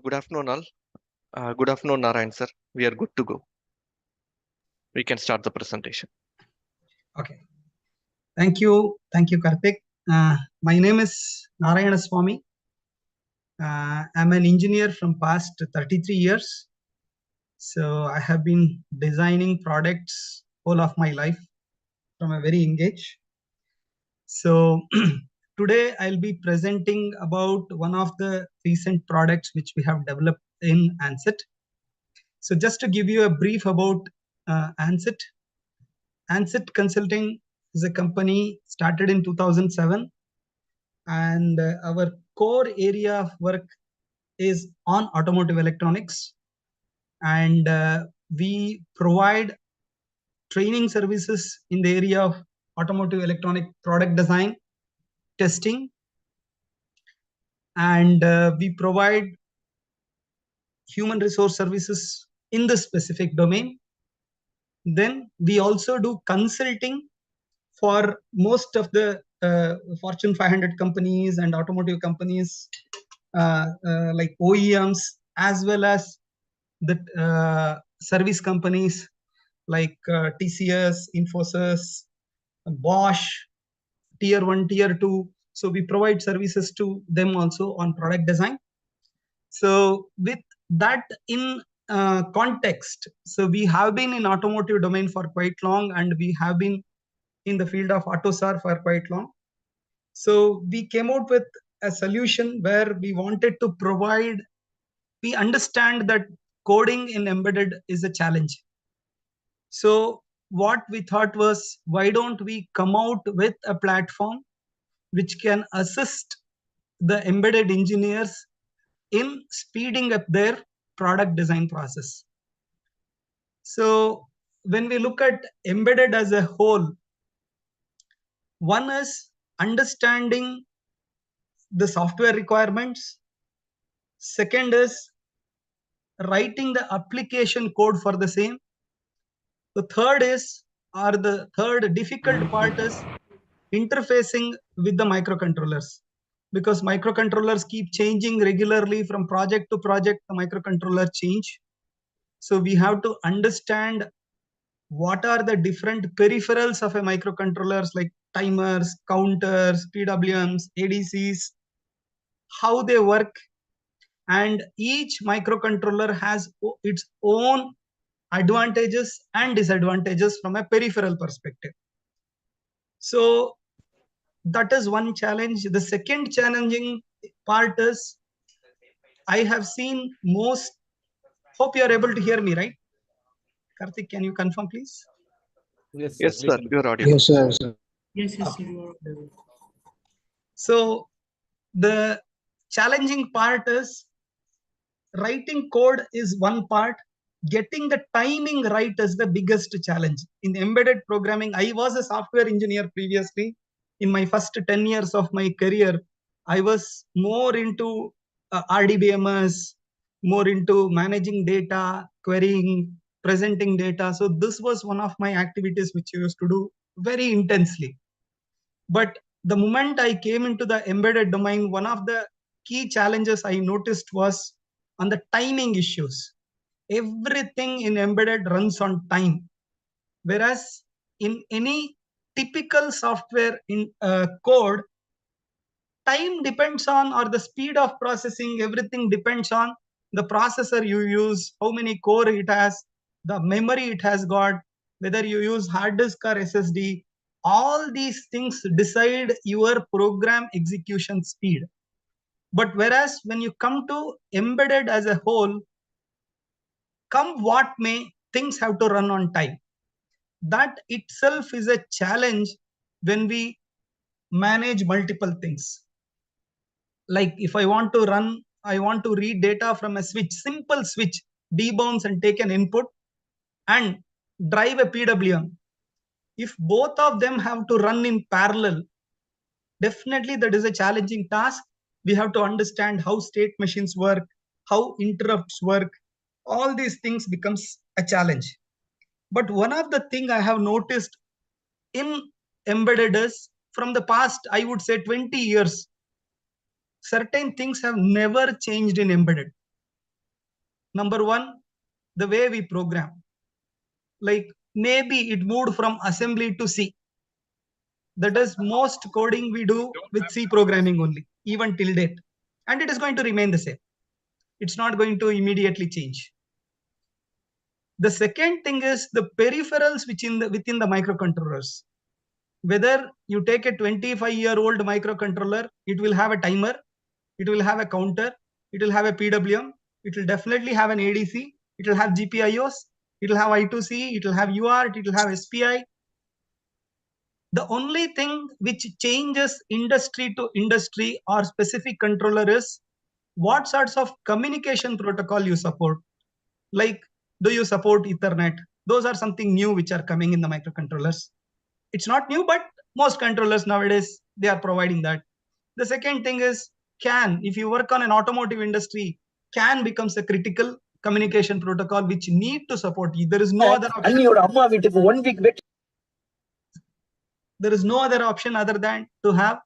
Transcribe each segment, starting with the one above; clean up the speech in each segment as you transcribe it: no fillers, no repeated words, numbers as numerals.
Good afternoon, all. Good afternoon, Narayan sir. We are good to go. We can start the presentation. Okay. Thank you. Thank you, Karthik. My name is Narayana Swami. I'm an engineer from past 33 years. So I have been designing products all of my life from a very young age. So today I'll be presenting about one of the recent products which we have developed in ANCIT. So just to give you a brief about ANCIT. ANCIT Consulting is a company started in 2007, and our core area of work is on automotive electronics, and we provide training services in the area of automotive electronic product design, testing, and we provide human resource services in the specific domain. Then we also do consulting for most of the Fortune 500 companies and automotive companies, like OEMs, as well as the service companies like TCS, Infosys, Bosch, tier 1, tier 2. So we provide services to them also on product design. So with that in context, so we have been in automotive domain for quite long, and we have been in the field of AutoSAR for quite long. So we came out with a solution where we wanted to provide, we understand that coding in embedded is a challenge. So what we thought was, why don't we come out with a platform which can assist the embedded engineers in speeding up their product design process. So when we look at embedded as a whole, one is understanding the software requirements. Second is writing the application code for the same. The third is, or the third difficult part is interfacing with the microcontrollers, because microcontrollers keep changing regularly from project to project. The microcontroller change. So we have to understand what are the different peripherals of a microcontrollers, like timers, counters, PWMs, ADCs, how they work. And each microcontroller has its own advantages and disadvantages from a peripheral perspective. So that is one challenge. The second challenging part is, I have seen most, hope you are able to hear me, right? Karthik, can you confirm, please? Yes, Yes, please sir. continue. You're audible. Yes, sir. Yes, sir. Yes, yes, Okay. you are. So the challenging part is, writing code is one part, getting the timing right is the biggest challenge. In embedded programming, I was a software engineer previously. In my first 10 years of my career, I was more into RDBMS, more into managing data, querying, presenting data. So this was one of my activities which I used to do very intensely. But the moment I came into the embedded domain, one of the key challenges I noticed was on the timing issues. Everything in embedded runs on time, whereas in any typical software in code, time depends on, or the speed of processing, everything depends on the processor you use, how many core it has, the memory it has got, whether you use hard disk or SSD. All these things decide your program execution speed. But whereas when you come to embedded as a whole, come what may, things have to run on time. That itself is a challenge when we manage multiple things. Like if I want to read data from a switch, simple switch, debounce and take an input and drive a PWM. If both of them have to run in parallel, definitely that is a challenging task. We have to understand how state machines work, how interrupts work. All these things becomes a challenge. But one of the thing I have noticed in embedded is, from the past, I would say 20 years, certain things have never changed in embedded. Number one, the way we program. Like maybe it moved from assembly to C. That is most coding we do with C programming only, even till date. And it is going to remain the same. It's not going to immediately change. The second thing is the peripherals within the microcontrollers. Whether you take a 25-year-old microcontroller, it will have a timer, it will have a counter, it will have a PWM, it will definitely have an ADC, it will have GPIOs, it will have I2C, it will have UART, it will have SPI. The only thing which changes industry to industry or specific controller is what sorts of communication protocol you support. Like, do you support Ethernet? Those are something new which are coming in the microcontrollers. It's not new, but most controllers nowadays, they are providing that. The second thing is CAN. If you work on an automotive industry, CAN becomes a critical. communication protocol which need to support you. There is no other option. There is no other option other than to have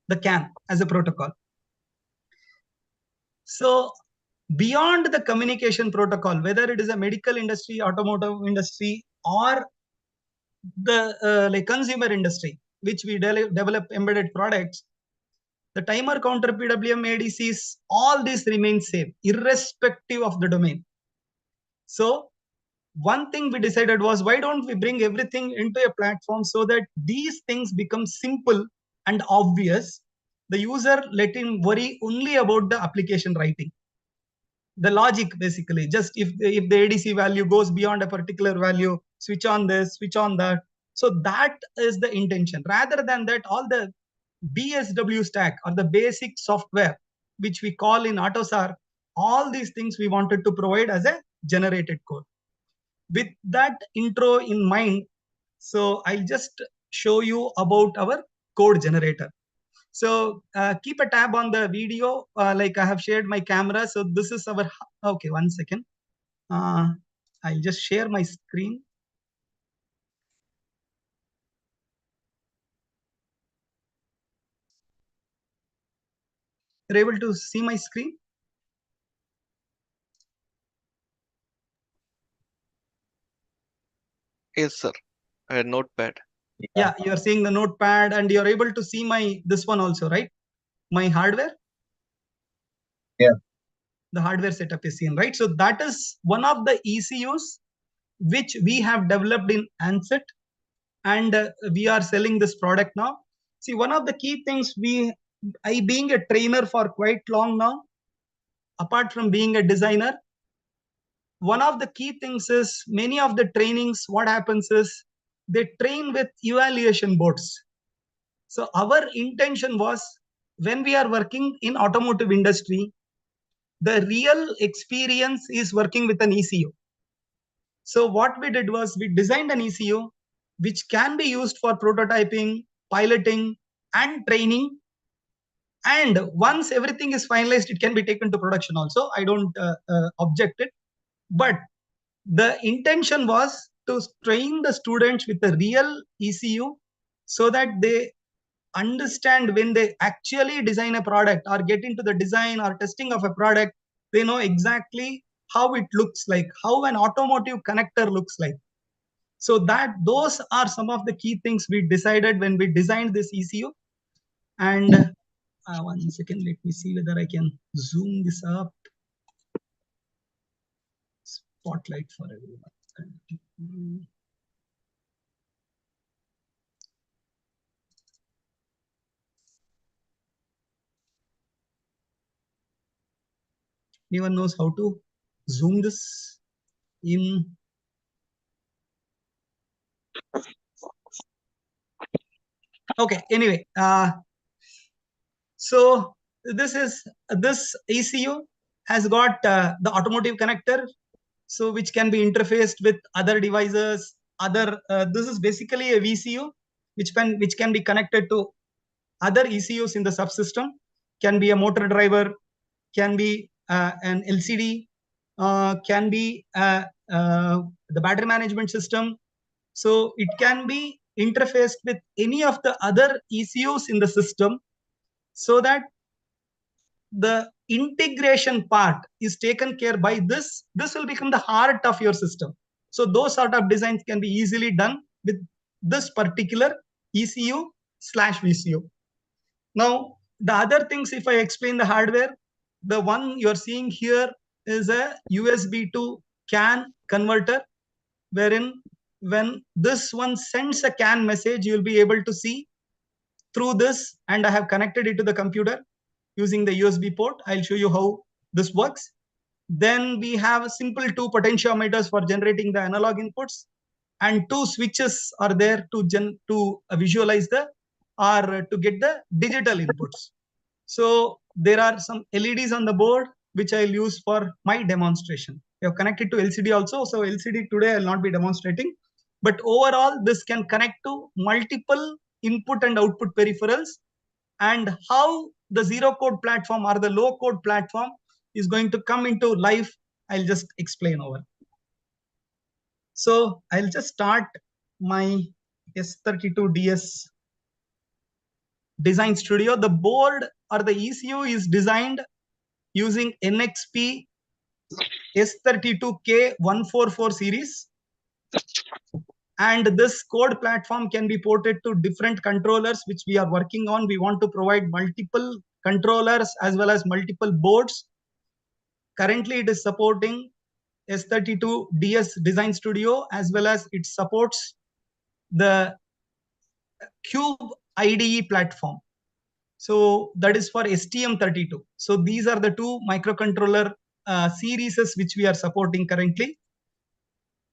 the CAN as a protocol. So beyond the communication protocol, whether it is a medical industry, automotive industry, or the like consumer industry, which we develop embedded products, the timer, counter, PWM, ADCs, all these remain same, irrespective of the domain. So one thing we decided was, why don't we bring everything into a platform so that these things become simple and obvious. The user let him worry only about the application writing. The logic, basically, just if the ADC value goes beyond a particular value, switch on this, switch on that. So that is the intention. Rather than that, all the BSW stack or the basic software, which we call in AutoSAR, all these things we wanted to provide as a generated code. With that intro in mind, so I'll just show you about our code generator. So keep a tab on the video, like I have shared my camera. So this is our, okay, 1 second. I'll just share my screen. You're able to see my screen? Yes, sir. A notepad. Yeah, you're seeing the notepad and you're able to see my, this one also, right? My hardware? Yeah. The hardware setup is seen, right? So that is one of the ECUs which we have developed in ANCIT, and we are selling this product now. See, one of the key things I being a trainer for quite long now, apart from being a designer, one of the key things is many of the trainings, what happens is they train with evaluation boards. So our intention was, when we are working in automotive industry, the real experience is working with an ECU. So what we did was we designed an ECU which can be used for prototyping, piloting, and training. And once everything is finalized, it can be taken to production also. I don't object it. But the intention was to train the students with the real ECU so that they understand when they actually design a product or get into the design or testing of a product, they know exactly how it looks like, how an automotive connector looks like. So that those are some of the key things we decided when we designed this ECU. And 1 second, let me see whether I can zoom this up. Spotlight for everyone. Anyone knows how to zoom this in? Okay, anyway, so this ECU has got the automotive connector, so which can be interfaced with other devices. This is basically a VCU which can be connected to other ECUs in the subsystem. Can be a motor driver, can be an LCD, can be the battery management system. So it can be interfaced with any of the other ECUs in the system, so that the integration part is taken care by this. This will become the heart of your system. So those sort of designs can be easily done with this particular ECU/VCU. Now, the other things, if I explain the hardware, the one you're seeing here is a USB to CAN converter, wherein when this one sends a CAN message, you'll be able to see through this, and I have connected it to the computer using the USB port. I'll show you how this works. Then we have simple 2 potentiometers for generating the analog inputs, and 2 switches are there to visualize or to get the digital inputs. So there are some LEDs on the board which I'll use for my demonstration. We have connected to LCD also. So LCD today I'll not be demonstrating, but overall this can connect to multiple input and output peripherals, and how the zero code platform or the low code platform is going to come into life I'll just explain over. So I'll just start my S32DS Design Studio. The board or the ECU is designed using NXP S32K144 series. And this code platform can be ported to different controllers, which we are working on. We want to provide multiple controllers as well as multiple boards. Currently, it is supporting S32DS Design Studio, as well as it supports the Cube IDE platform. So that is for STM32. So these are the two microcontroller series which we are supporting currently.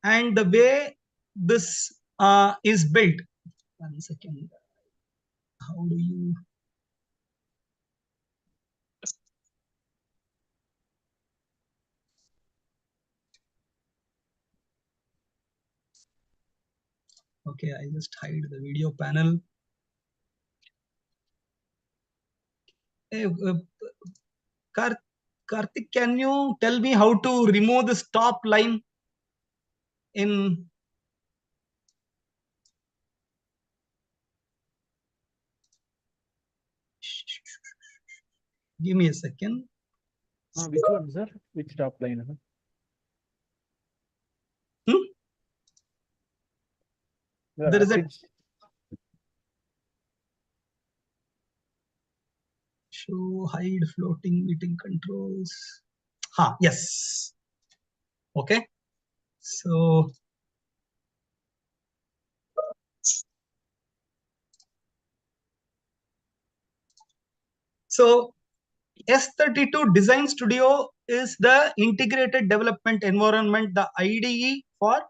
And the way this is built, 1 second, how do you, okay, I just hide the video panel. Hey, Karthik, can you tell me how to remove this top line in? Give me a second. Which one, sir? Which top line? There is a show hide floating meeting controls. Yes. Okay. So S32 Design Studio is the integrated development environment, the IDE for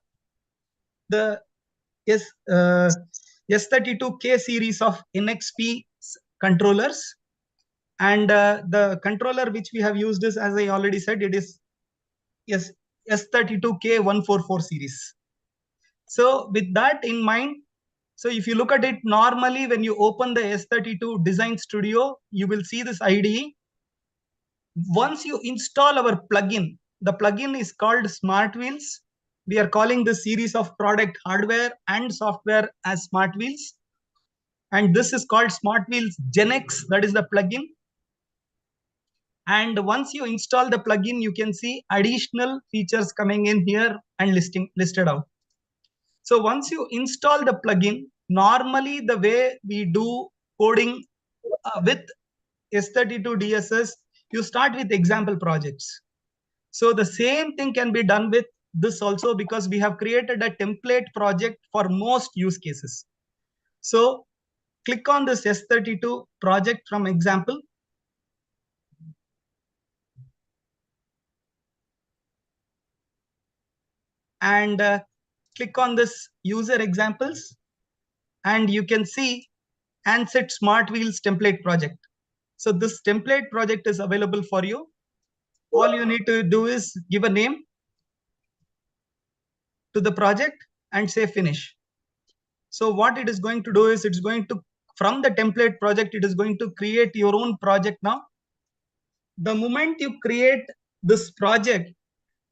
the S32K series of NXP controllers. And the controller which we have used is, as I already said, it is S32K144 series. So with that in mind, so if you look at it normally, when you open the S32 Design Studio, you will see this IDE. Once you install our plugin, the plugin is called Smart Wheels. We are calling this series of product hardware and software as Smart Wheels. And this is called Smart Wheels Gen X, that is the plugin. And once you install the plugin, you can see additional features coming in here and listed out. So once you install the plugin, normally the way we do coding with S32 DSS, you start with example projects. So the same thing can be done with this also, because we have created a template project for most use cases. So click on this S32 project from example. And click on this user examples. And you can see ANCIT Smart Wheels template project. So this template project is available for you. All you need to do is give a name to the project and say finish. So what it is going to do is, it's going to, from the template project, it is going to create your own project now. The moment you create this project,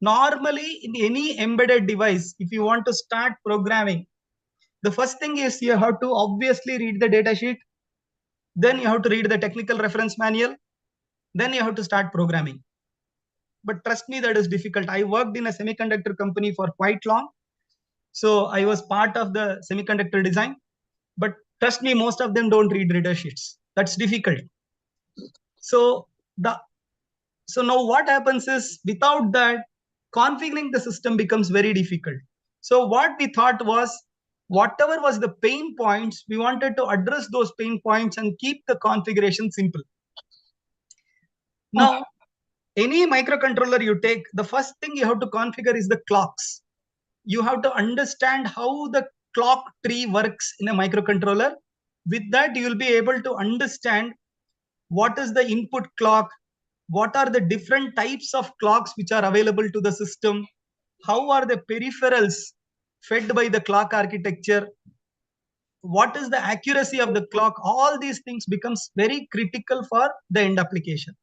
normally in any embedded device, if you want to start programming, the first thing is you have to obviously read the data sheet. Then you have to read the technical reference manual. Then you have to start programming. But trust me, that is difficult. I worked in a semiconductor company for quite long. So I was part of the semiconductor design. But trust me, most of them don't read data sheets. That's difficult. So now what happens is, without that, configuring the system becomes very difficult. So what we thought was, whatever was the pain points, we wanted to address those pain points and keep the configuration simple. Now, any microcontroller you take, the first thing you have to configure is the clocks. You have to understand how the clock tree works in a microcontroller. With that, you will be able to understand what is the input clock, what are the different types of clocks which are available to the system, how are the peripherals fed by the clock architecture, what is the accuracy of the clock. All these things becomes very critical for the end application.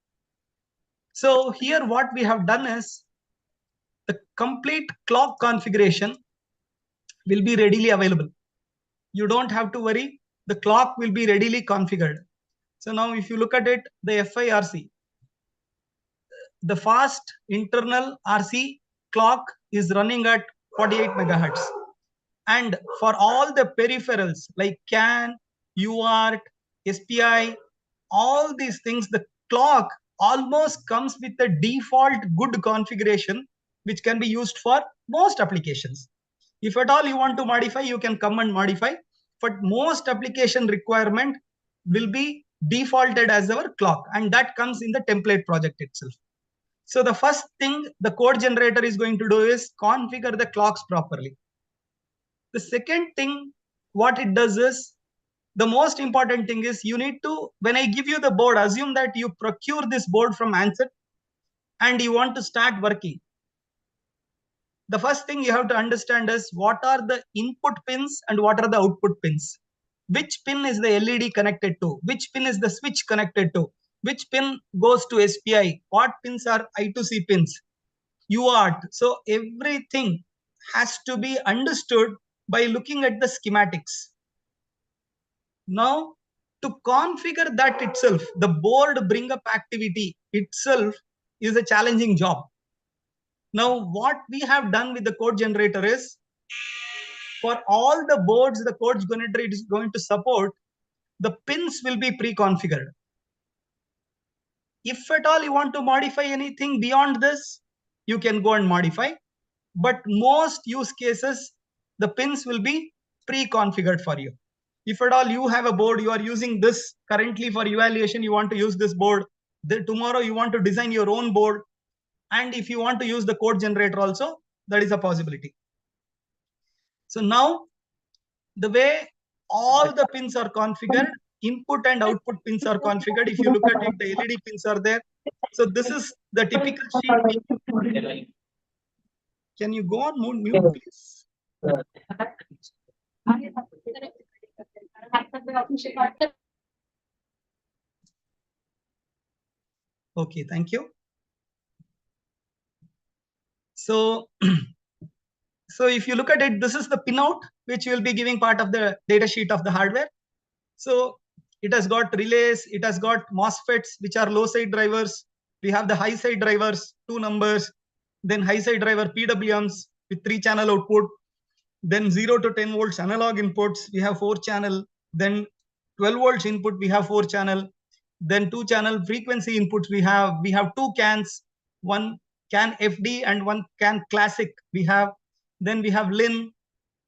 So here what we have done is, the complete clock configuration will be readily available. You don't have to worry. The clock will be readily configured. So now if you look at it, the FIRC, the fast internal RC clock is running at 48 megahertz. And for all the peripherals like CAN, UART, SPI, all these things, the clock almost comes with the default good configuration, which can be used for most applications. If at all you want to modify, you can come and modify, but most application requirement will be defaulted as our clock, and that comes in the template project itself. So the first thing the code generator is going to do is configure the clocks properly. The second thing, what it does is, the most important thing is you need to, when I give you the board, assume that you procure this board from ANCIT and you want to start working. The first thing you have to understand is what are the input pins and what are the output pins. Which pin is the LED connected to? Which pin is the switch connected to? Which pin goes to SPI? What pins are I2C pins? UART. So everything has to be understood by looking at the schematics. Now, to configure that itself, the board bring up activity itself is a challenging job. Now, what we have done with the code generator is, for all the boards the code generator is going to support, the pins will be pre-configured. If at all you want to modify anything beyond this, you can go and modify. But most use cases, the pins will be pre-configured for you. If at all you have a board, you are using this currently for evaluation, you want to use this board, then tomorrow you want to design your own board, and if you want to use the code generator also, that is a possibility. So now, the way all the pins are configured, input and output pins are configured. If you look at it, the LED pins are there. So this is the typical sheet. Can you go on mute, please? Okay, thank you. So, so if you look at it, this is the pinout, which will be giving part of the data sheet of the hardware. So it has got relays, it has got MOSFETs, which are low side drivers. We have the high side drivers, 2 numbers, then high side driver PWMs with 3 channel output, then 0 to 10 volts analog inputs, we have 4 channel, then 12 volts input, we have 4 channel, then 2 channel frequency inputs, we have 2 cans, 1 CAN FD and 1 CAN classic we have. Then we have LIN,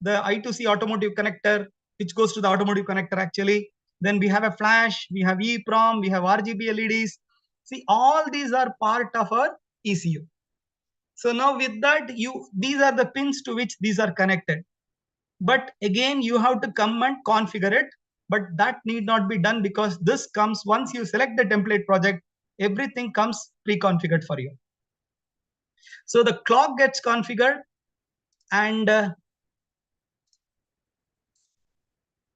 the I2C automotive connector, which goes to the automotive connector actually. Then we have a flash, we have EEPROM, we have RGB LEDs. See, all these are part of our ECU. So now with that, these are the pins to which these are connected. But again, you have to come and configure it. But that need not be done, because this comes once you select the template project, everything comes pre-configured for you. So the clock gets configured, and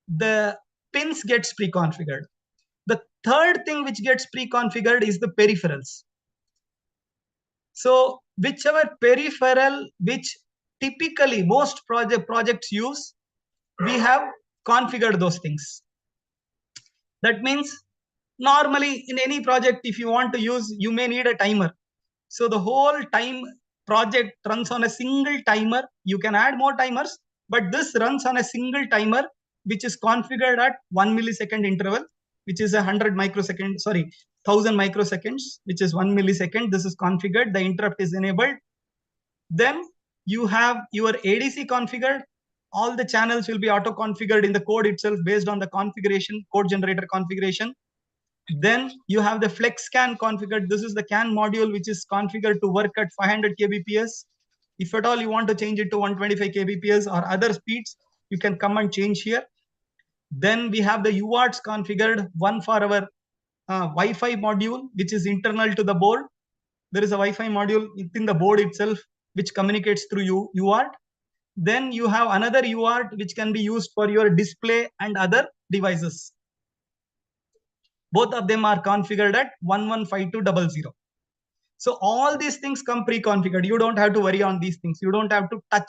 the pins gets pre-configured. The third thing which gets pre-configured is the peripherals. So whichever peripheral which typically most projects use, we have configured those things. That means normally in any project, if you want to use, you may need a timer. So the whole time project runs on a single timer. You can add more timers, but this runs on a single timer, which is configured at 1 millisecond interval, which is 100 microseconds, sorry, 1000 microseconds, which is 1 millisecond. This is configured. The interrupt is enabled. Then you have your ADC configured. All the channels will be auto configured in the code itself based on the configuration, code generator configuration. Then you have the flex CAN configured. This is the CAN module which is configured to work at 500 kbps. If at all you want to change it to 125 kbps or other speeds, you can come and change here. Then we have the UARTs configured, one for our Wi-Fi module, which is internal to the board. There is a Wi-Fi module within the board itself, which communicates through UART. Then you have another UART, which can be used for your display and other devices. Both of them are configured at 115200. So all these things come pre-configured. You don't have to worry on these things. You don't have to touch.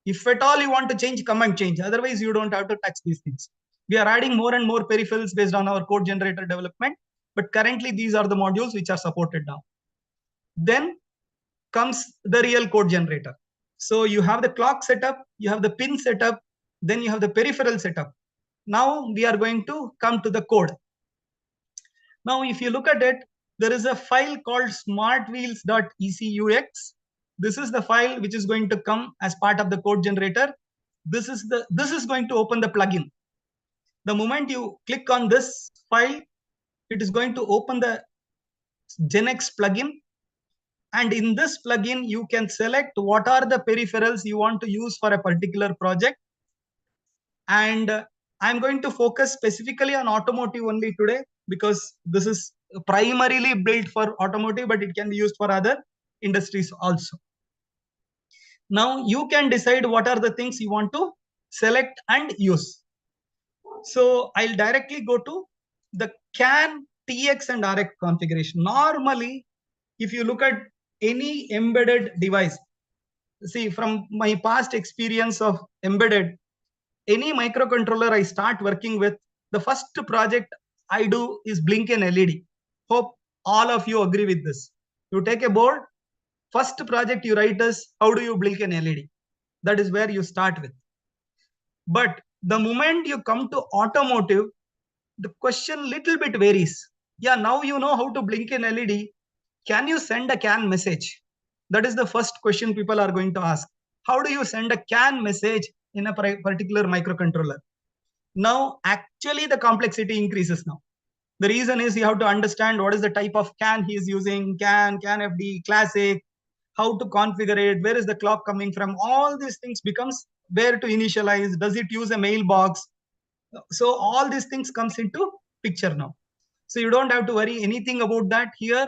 If at all you want to change, come and change. Otherwise, you don't have to touch these things. We are adding more and more peripherals based on our code generator development. But currently, these are the modules which are supported now. Then comes the real code generator. So you have the clock setup, you have the pin setup, then you have the peripheral setup. Now we are going to come to the code. Now, if you look at it, there is a file called smartwheels.ecux. This is the file which is going to come as part of the code generator. This is going to open the plugin. The moment you click on this file, it is going to open the GenX plugin. And in this plugin, you can select what are the peripherals you want to use for a particular project. And I'm going to focus specifically on automotive only today, because this is primarily built for automotive, but it can be used for other industries also. Now you can decide what are the things you want to select and use. So I'll directly go to the CAN, TX and RX configuration. Normally, if you look at any embedded device, see, from my past experience of embedded, any microcontroller I start working with, the first project I do is blink an LED. Hope all of you agree with this. You take a board, first project you write is, how do you blink an LED? That is where you start with. But the moment you come to automotive, the question little bit varies. Yeah, now you know how to blink an LED. Can you send a CAN message? That is the first question people are going to ask. How do you send a CAN message in a particular microcontroller? Now, actually, the complexity increases now. The reason is you have to understand what is the type of CAN he is using, CAN FD, classic, how to configure it, where is the clock coming from. All these things becomes where to initialize, does it use a mailbox? So all these things comes into picture now. So you don't have to worry anything about that. Here,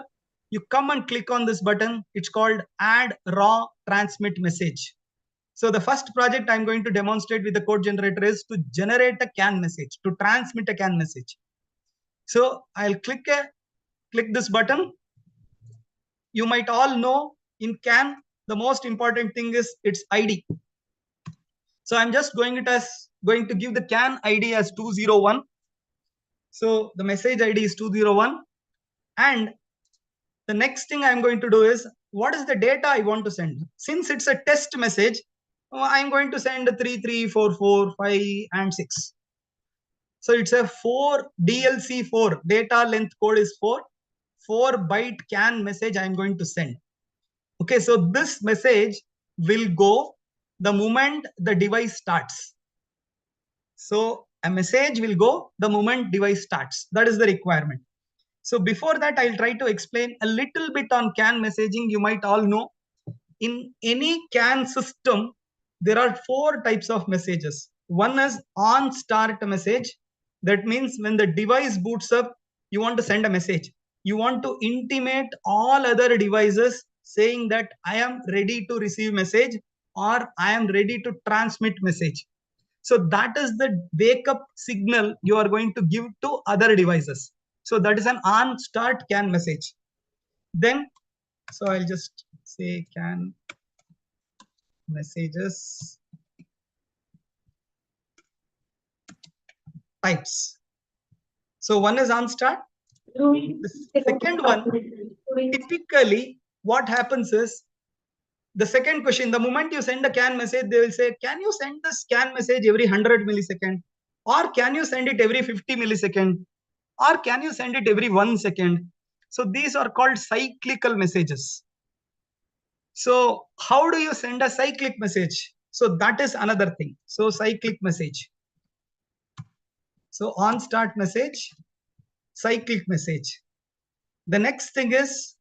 you come and click on this button. It's called add raw transmit message. So the first project I'm going to demonstrate with the code generator is to generate a CAN message, to transmit a CAN message. So I'll click this button. You might all know in CAN, the most important thing is its ID. So I'm just going to give the CAN ID as 201. So the message ID is 201. And the next thing I'm going to do is, what is the data I want to send? Since it's a test message, I'm going to send 3, 3, 4, 4, 5, and 6. So it's a 4 DLC4. Data length code is 4. 4-byte CAN message I'm going to send. Okay, so this message will go the moment the device starts. So a message will go the moment device starts. That is the requirement. So before that, I'll try to explain a little bit on CAN messaging. You might all know, in any CAN system, there are 4 types of messages. One is on start message. That means when the device boots up, you want to send a message. You want to intimate all other devices saying that I am ready to receive message or I am ready to transmit message. So that is the wake up signal you are going to give to other devices. So that is an on start CAN message. Then, so I'll just say CAN messages types. So one is on start. The second one, typically what happens is, the second question, the moment you send a CAN message, they will say, can you send this CAN message every 100 millisecond? Or can you send it every 50 millisecond? Or can you send it every 1 second? So these are called cyclical messages. So how do you send a cyclic message? So that is another thing. So cyclic message. So on start message, cyclic message. The next thing is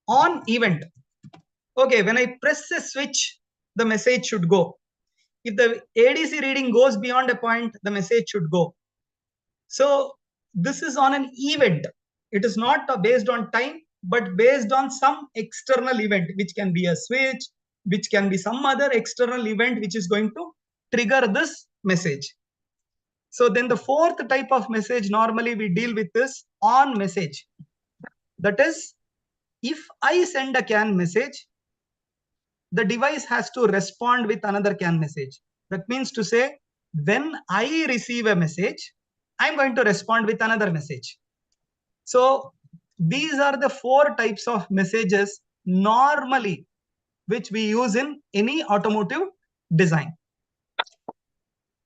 on event. Okay, when I press a switch, the message should go. If the ADC reading goes beyond a point, the message should go. So this is on an event. It is not based on time, but based on some external event, which can be a switch, which can be some other external event which is going to trigger this message. So then the fourth type of message normally we deal with is on message. That is, if I send a CAN message, the device has to respond with another CAN message. That means to say, when I receive a message, I'm going to respond with another message. So these are the four types of messages normally which we use in any automotive design.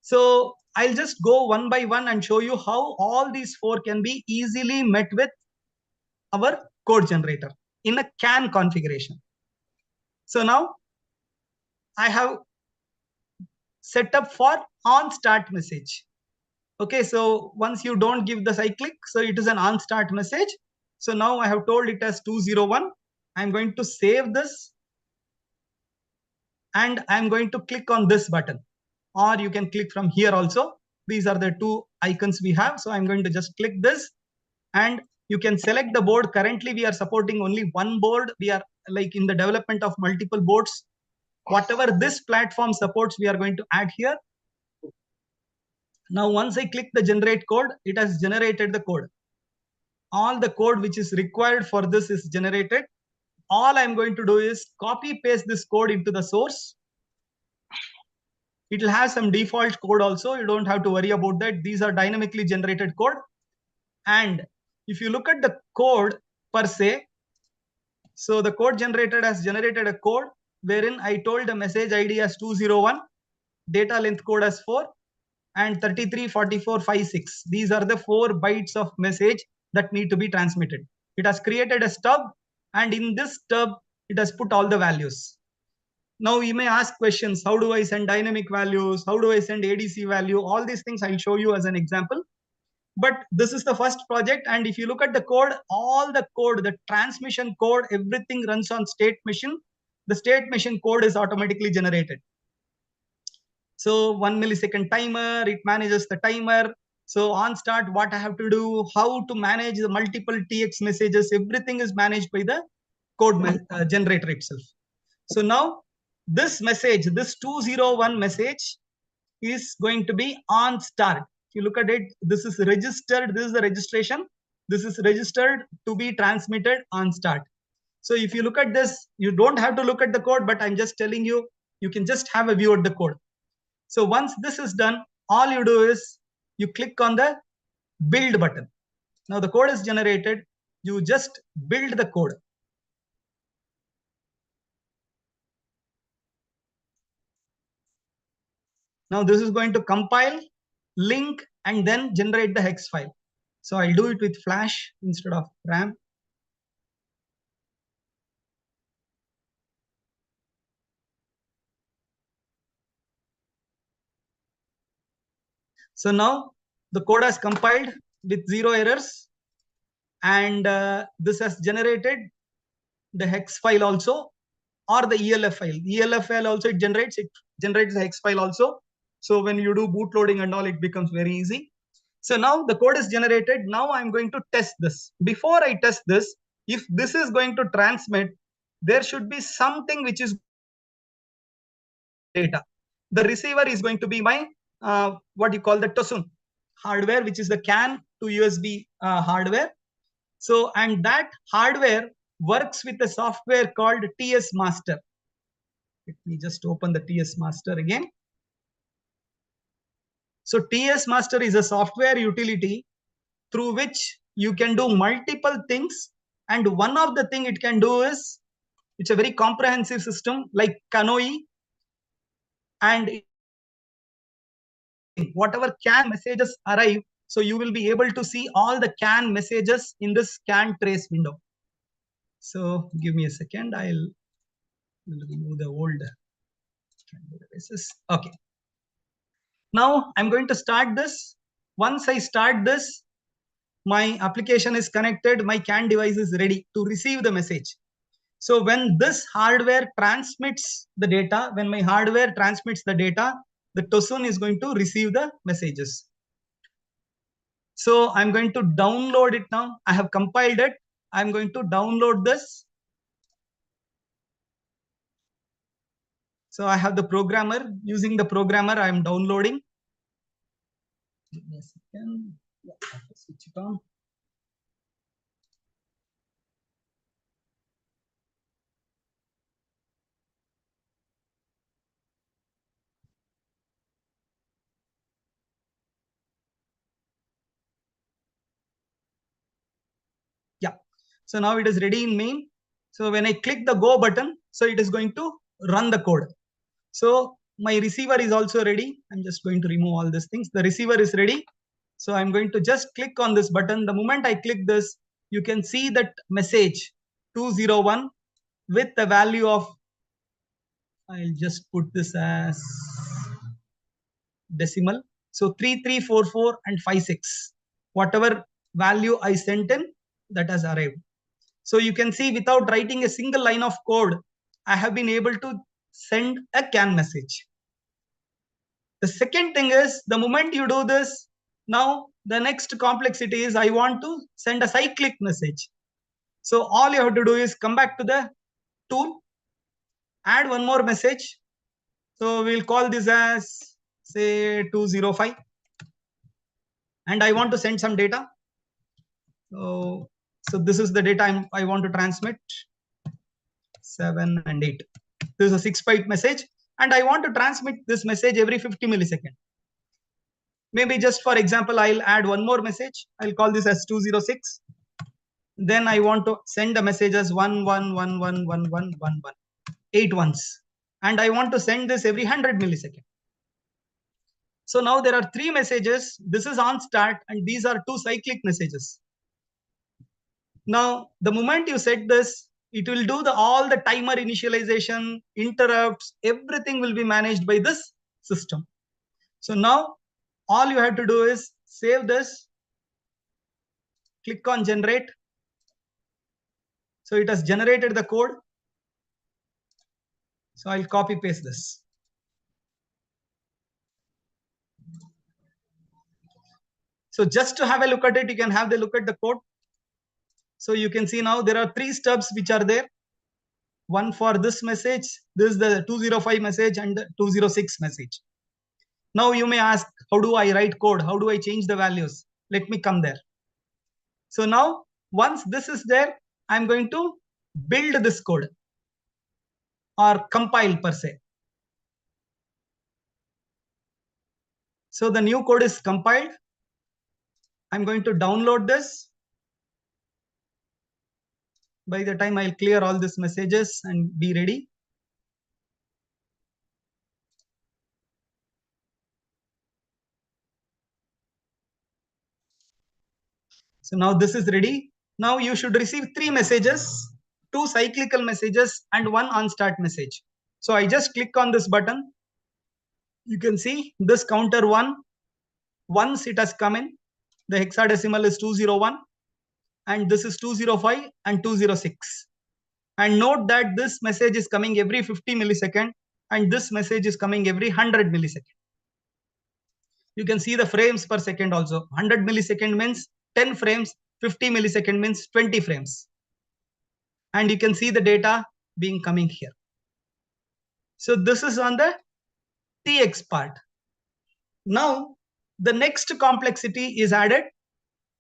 So I'll just go one by one and show you how all these four can be easily met with our code generator in a CAN configuration. So now I have set up for on start message. Okay, so once you don't give the cyclic, so it is an on start message. So now I have told it as 201. I'm going to save this and I'm going to click on this button, or you can click from here also. These are the two icons we have. So I'm going to just click this and you can select the board. Currently we are supporting only one board. We are like in the development of multiple boards. Whatever this platform supports, we are going to add here. Now once I click the generate code, it has generated the code. All the code which is required for this is generated. All I'm going to do is copy paste this code into the source. It will have some default code also. You don't have to worry about that. These are dynamically generated code. And if you look at the code per se, so the code generated has generated a code wherein I told the message ID as 201, data length code as 4, and 33, 44, 56. These are the 4 bytes of message that need to be transmitted. It has created a stub, and in this stub, it has put all the values. Now you may ask questions, how do I send dynamic values? How do I send ADC value? All these things I'll show you as an example. But this is the first project, and if you look at the code, all the code, the transmission code, everything runs on state machine. The state machine code is automatically generated. So 1 millisecond timer, it manages the timer. So on start, what I have to do, how to manage the multiple TX messages, everything is managed by the code generator itself. So now this message, this 201 message is going to be on start. If you look at it, this is registered, this is the registration. This is registered to be transmitted on start. So if you look at this, you don't have to look at the code, but I'm just telling you, you can just have a view at the code. So once this is done, all you do is you click on the build button. Now the code is generated. You just build the code. Now this is going to compile, link, and then generate the hex file. So I'll do it with flash instead of RAM. So now the code has compiled with 0 errors, and this has generated the hex file also, or the ELF file. ELF file also it generates the hex file also. So when you do boot loading and all, it becomes very easy. So now the code is generated. Now I'm going to test this. Before I test this, if this is going to transmit, there should be something which is data. The receiver is going to be my what you call the TOSUN hardware, which is the CAN to USB hardware. So, and that hardware works with a software called TS Master. Let me just open the TS Master again. So TS Master is a software utility through which you can do multiple things. And one of the thing it can do is, it's a very comprehensive system like Kanoi, and whatever CAN messages arrive, so you will be able to see all the CAN messages in this CAN trace window. So give me a second, I'll remove the old CAN databases. Okay. Now I'm going to start this. Once I start this, my application is connected, my CAN device is ready to receive the message. So when this hardware transmits the data, when my hardware transmits the data, the TOSUN is going to receive the messages. So I'm going to download it now. I have compiled it. I'm going to download this. So I have the programmer. Using the programmer, I'm downloading. Give me a second. Yeah, I have to switch it on. Yeah. So now it is ready in main. So when I click the go button, so it is going to run the code. So my receiver is also ready. I'm just going to remove all these things. The receiver is ready. So I'm going to just click on this button. The moment I click this, you can see that message 201 with the value of, I'll just put this as decimal. So 3344 and 56. Whatever value I sent in, that has arrived. So you can see without writing a single line of code, I have been able to send a CAN message. The second thing is, the moment you do this, now the next complexity is I want to send a cyclic message. So all you have to do is come back to the tool, add one more message. So we'll call this as say 205. And I want to send some data. So this is the data I want to transmit, 7 and 8. This is a 6-byte message. And I want to transmit this message every 50 milliseconds. Maybe just for example, I'll add one more message. I'll call this as 206. Then I want to send the message as 11111111, 8 ones. And I want to send this every 100 milliseconds. So now there are 3 messages. This is on start and these are 2 cyclic messages. Now, the moment you set this, it will do all the timer initialization, interrupts, everything will be managed by this system. So now all you have to do is save this, click on generate. So it has generated the code. So I'll copy paste this. So just to have a look at it, you can have the look at the code. So you can see now there are 3 stubs which are there. One for this message, this is the 205 message and the 206 message. Now you may ask, how do I write code? How do I change the values? Let me come there. So now once this is there, I'm going to build this code or compile per se. So the new code is compiled. I'm going to download this. By the time I'll clear all these messages and be ready. So now this is ready. Now you should receive 3 messages, 2 cyclical messages and 1 on start message. So I just click on this button. You can see this counter 1. Once it has come in, the hexadecimal is 201 and this is 205 and 206. And note that this message is coming every 50 milliseconds and this message is coming every 100 milliseconds. You can see the frames per second also. 100 millisecond means 10 frames, 50 millisecond means 20 frames. And you can see the data being coming here. So this is on the TX part. Now the next complexity is added.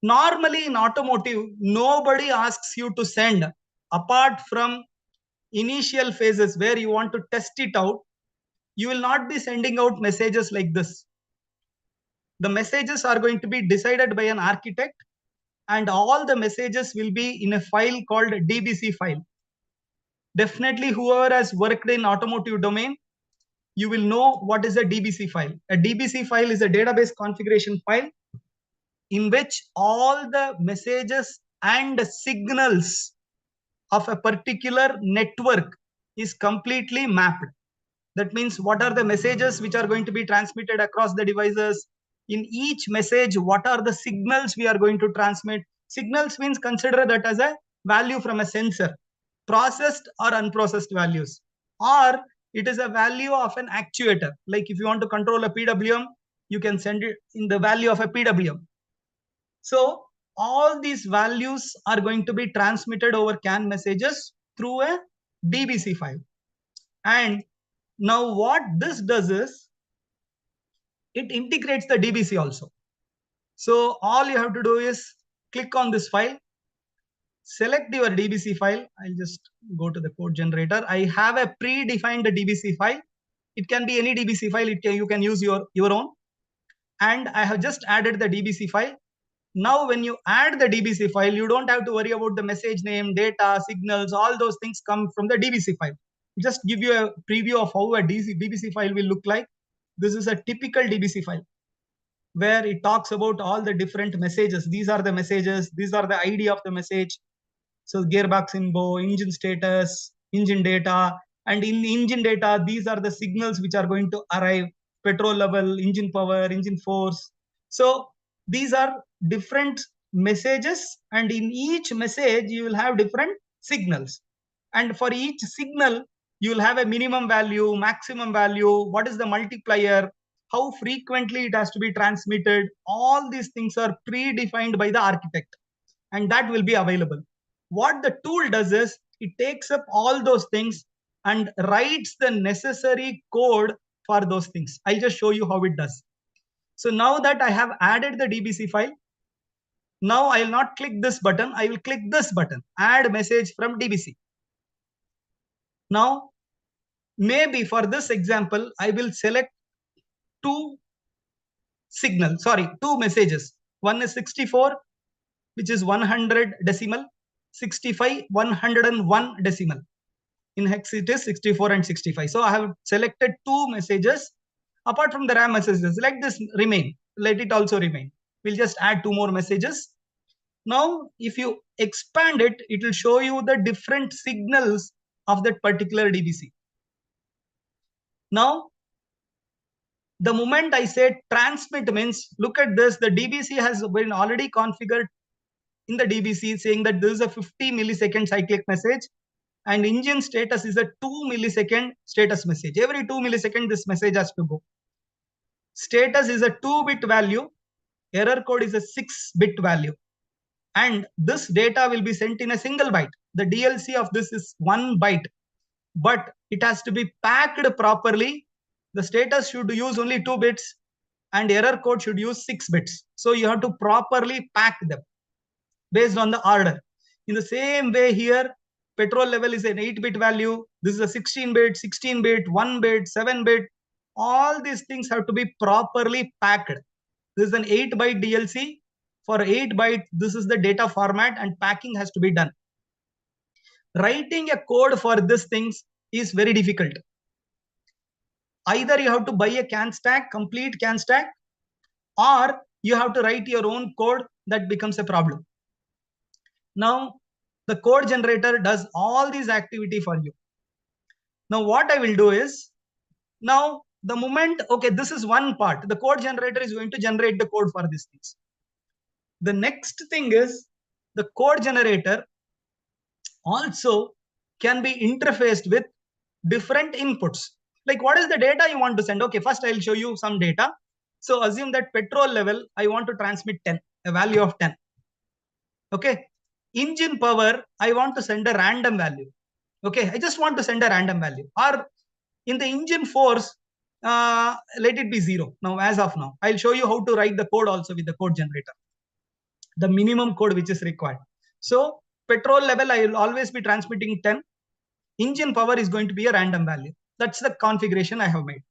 Normally in automotive, nobody asks you to send, apart from initial phases where you want to test it out, you will not be sending out messages like this. The messages are going to be decided by an architect and all the messages will be in a file called DBC file. Definitely whoever has worked in automotive domain, you will know what is a DBC file. A DBC file is a database configuration file in which all the messages and signals of a particular network is completely mapped. That means what are the messages which are going to be transmitted across the devices. In each message, what are the signals we are going to transmit? Signals means consider that as a value from a sensor, processed or unprocessed values, or it is a value of an actuator. Like if you want to control a PWM, you can send it in the value of a PWM. So all these values are going to be transmitted over CAN messages through a DBC file. And now what this does is, it integrates the DBC also. So all you have to do is click on this file, select your DBC file. I'll just go to the code generator. I have a predefined DBC file. It can be any DBC file. You can use your own. And I have just added the DBC file. Now, when you add the DBC file, you don't have to worry about the message name, data, signals, all those things come from the DBC file. Just give you a preview of how a DBC file will look like. This is a typical DBC file where it talks about all the different messages. These are the messages. These are the ID of the message. So gearbox info, engine status, engine data, and in engine data, these are the signals which are going to arrive: petrol level, engine power, engine force. So these are different messages, and in each message you will have different signals, and for each signal you will have a minimum value, maximum value, what is the multiplier, how frequently it has to be transmitted. All these things are predefined by the architect, and that will be available. What the tool does is it takes up all those things and writes the necessary code for those things. I'll just show you how it does. So now that I have added the DBC file, now I will not click this button. I will click this button, add message from DBC. Now, maybe for this example, I will select two messages. One is 64, which is 100 decimal, 65, 101 decimal. In hex it is 64 and 65. So I have selected two messages. Apart from the RAM messages, let this remain. Let it also remain. We'll just add two more messages. Now, if you expand it, it will show you the different signals of that particular DBC. Now, the moment I say transmit means, look at this, the DBC has been already configured in the DBC saying that this is a 50 millisecond cyclic message, and engine status is a 2 millisecond status message. Every 2 millisecond this message has to go. Status is a 2-bit value. Error code is a 6-bit value. And this data will be sent in a single byte. The DLC of this is 1 byte, but it has to be packed properly. The status should use only 2 bits and error code should use 6 bits. So you have to properly pack them based on the order. In the same way here, petrol level is an 8-bit value. This is a 16-bit, 16-bit, 1-bit, 7-bit. All these things have to be properly packed. This is an 8-byte DLC. For 8 bytes, this is the data format and packing has to be done. Writing a code for these things is very difficult. Either you have to buy a CAN stack, complete CAN stack, or you have to write your own code. That becomes a problem. Now, the code generator does all these activity for you. Now, what I will do is, now the moment, okay, this is one part. The code generator is going to generate the code for these things. The next thing is the code generator also can be interfaced with different inputs. Like, what is the data you want to send? Okay, first I'll show you some data. So assume that petrol level, I want to transmit 10, a value of 10. Okay. Engine power, I want to send a random value. Okay, I just want to send a random value. Or in the engine force, let it be 0. Now, as of now, I'll show you how to write the code also with the code generator. The minimum code which is required. So petrol level, I will always be transmitting 10. Engine power is going to be a random value. That's the configuration I have made.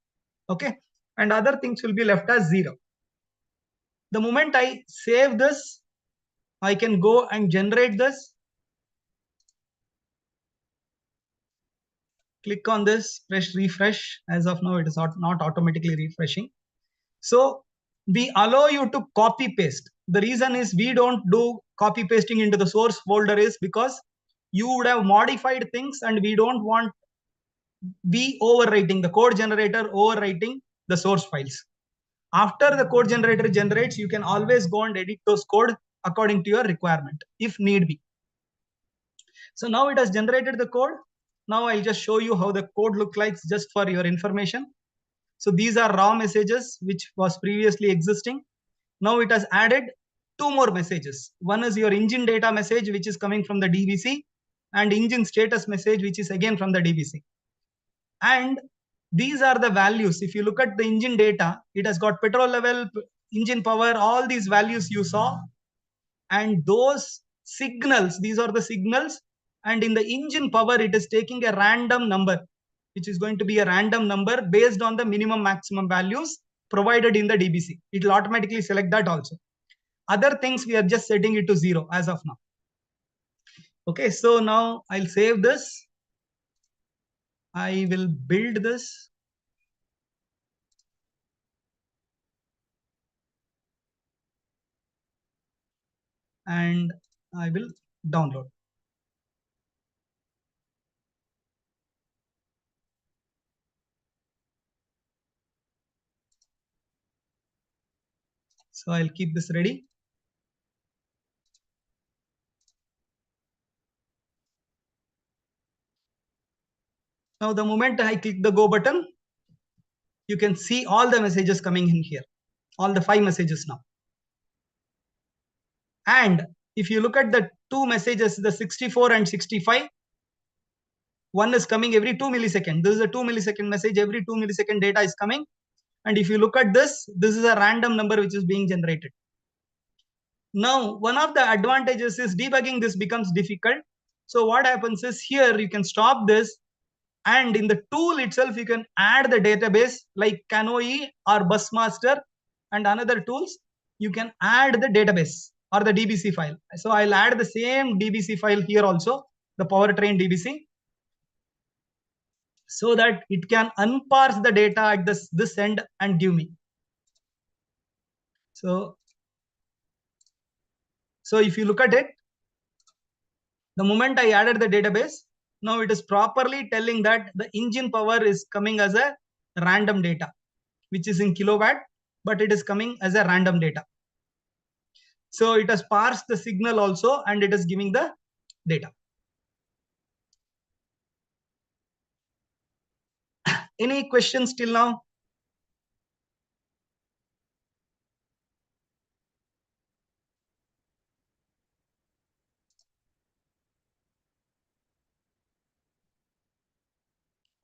Okay. And other things will be left as 0. The moment I save this, I can go and generate this. Click on this, press refresh. As of now, it is not automatically refreshing. So we allow you to copy paste. The reason is we don't do copy pasting into the source folder is because you would have modified things and we don't want overwriting, the code generator overwriting the source files. After the code generator generates, you can always go and edit those code according to your requirement if need be. So now it has generated the code. Now I'll just show you how the code looks like just for your information. So these are raw messages which was previously existing. Now it has added 2 more messages. One is your engine data message, which is coming from the DBC, and engine status message, which is again from the DBC. And these are the values. If you look at the engine data, it has got petrol level, engine power, all these values you saw, and those signals, these are the signals, and in the engine power it is taking a random number, which is going to be a random number based on the minimum maximum values provided in the DBC. It will automatically select that also. Other things we are just setting it to 0 as of now. Okay, so now I'll save this. I will build this. And I will download. So I'll keep this ready. Now the moment I click the go button, you can see all the messages coming in here, all the 5 messages now. And if you look at the 2 messages, the 64 and 65, one is coming every 2 milliseconds. This is a 2 millisecond message, every 2 millisecond data is coming. And if you look at this is a random number which is being generated. Now, one of the advantages is debugging this becomes difficult. So what happens is here you can stop this, and in the tool itself you can add the database like Canoe or Busmaster and another tools. You can add the database or the DBC file. So I'll add the same DBC file here also, the powertrain DBC, so that it can unparse the data at this end and give me. So if you look at it, the moment I added the database, now it is properly telling that the engine power is coming as a random data, which is in kilowatt, but it is coming as a random data. So it has parsed the signal also, and it is giving the data. Any questions till now?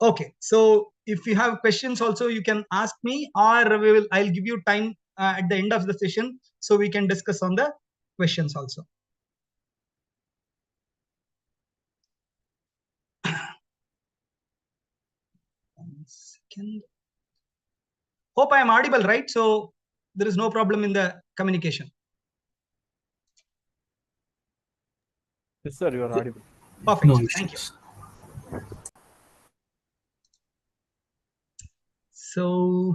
Okay, so if you have questions also, you can ask me, or I'll give you time at the end of the session so we can discuss on the questions also. One second. Hope I am audible, right? So there is no problem in the communication. Yes, sir, you are audible. Perfect. No Thank you. issues. So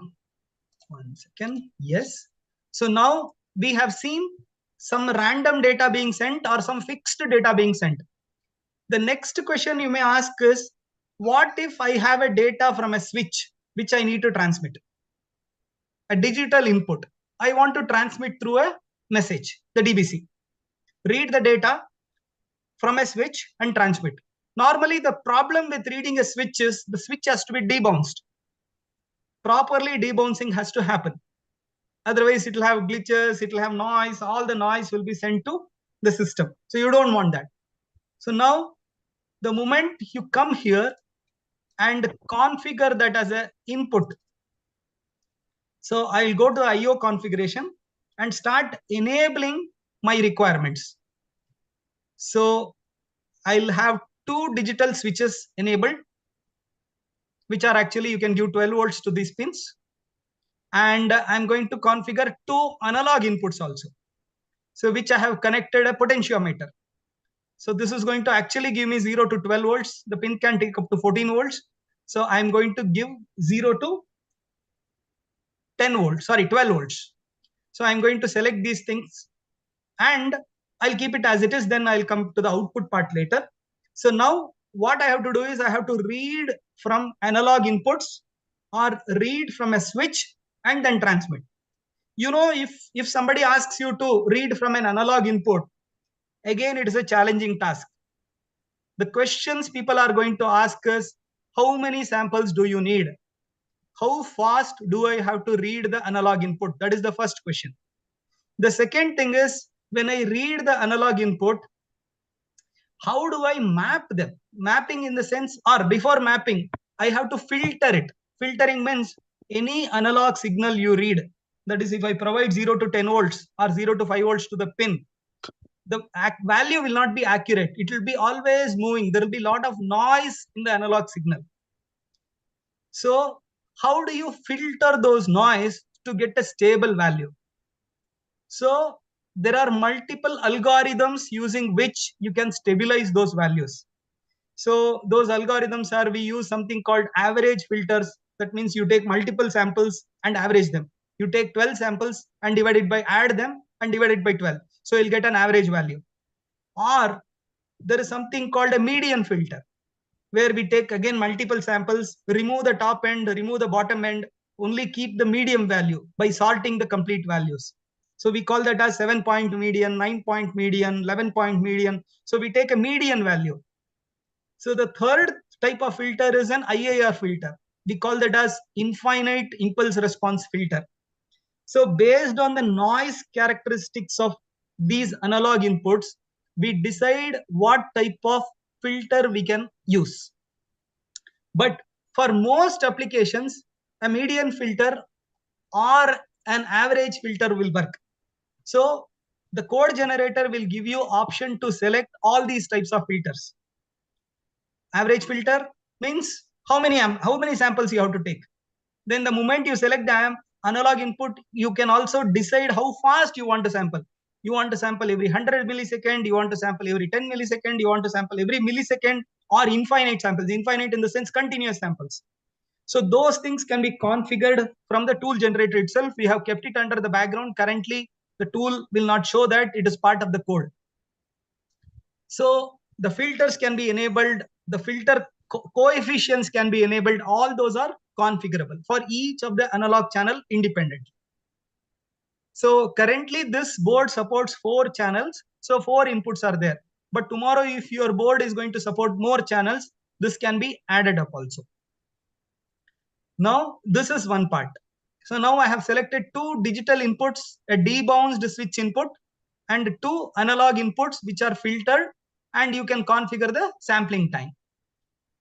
one second. Yes. So now we have seen some random data being sent or some fixed data being sent. The next question you may ask is, what if I have a data from a switch which I need to transmit? A digital input. I want to transmit through a message, the DBC. Read the data from a switch and transmit. Normally, the problem with reading a switch is the switch has to be debounced. Properly debouncing has to happen. Otherwise, it will have glitches, it will have noise, all the noise will be sent to the system. So you don't want that. So now, the moment you come here and configure that as an input, so I'll go to IO configuration and start enabling my requirements. So I'll have 2 digital switches enabled, which are actually, you can give 12 volts to these pins. And I'm going to configure 2 analog inputs also. So which I have connected a potentiometer. So this is going to actually give me 0 to 12 volts. The pin can take up to 14 volts. So I'm going to give 0 to 10 volts, sorry, 12 volts. So I'm going to select these things and I'll keep it as it is. Then I'll come to the output part later. So now what I have to do is I have to read from analog inputs or read from a switch and then transmit. You know, if somebody asks you to read from an analog input, again, it is a challenging task. The questions people are going to ask is, how many samples do you need? How fast do I have to read the analog input? That is the first question. The second thing is, when I read the analog input, how do I map them? Mapping in the sense, or before mapping, I have to filter it. Filtering means any analog signal you read, That is, if I provide 0 to 10 volts or 0 to 5 volts to the pin, the value will not be accurate. It will be always moving. There will be a lot of noise in the analog signal. So how do you filter those noise to get a stable value? So there are multiple algorithms using which you can stabilize those values. So those algorithms are, we use something called average filters. That means you take multiple samples and average them. You take 12 samples and divide it by, add them and divide it by 12. So you'll get an average value. Or there is something called a median filter, where we take again multiple samples, remove the top end, remove the bottom end, only keep the medium value by sorting the complete values. So we call that as 7-point median, 9-point median, 11-point median. So we take a median value. So the third type of filter is an IIR filter. We call that as infinite impulse response filter. So based on the noise characteristics of these analog inputs, we decide what type of filter we can use. But for most applications, a median filter or an average filter will work. So the code generator will give you option to select all these types of filters. Average filter means how many samples you have to take. Then the moment you select the analog input, you can also decide how fast you want to sample. You want to sample every 100 millisecond, you want to sample every 10 millisecond, you want to sample every millisecond, or infinite samples. Infinite in the sense continuous samples. So those things can be configured from the tool generator itself. We have kept it under the background. Currently, the tool will not show that. It is part of the code. So the filters can be enabled. The filter coefficients can be enabled. All those are configurable for each of the analog channel independently. So currently this board supports 4 channels. So 4 inputs are there. But tomorrow, if your board is going to support more channels, this can be added up also. Now this is one part. So now I have selected 2 digital inputs, a debounced switch input and 2 analog inputs which are filtered, and you can configure the sampling time.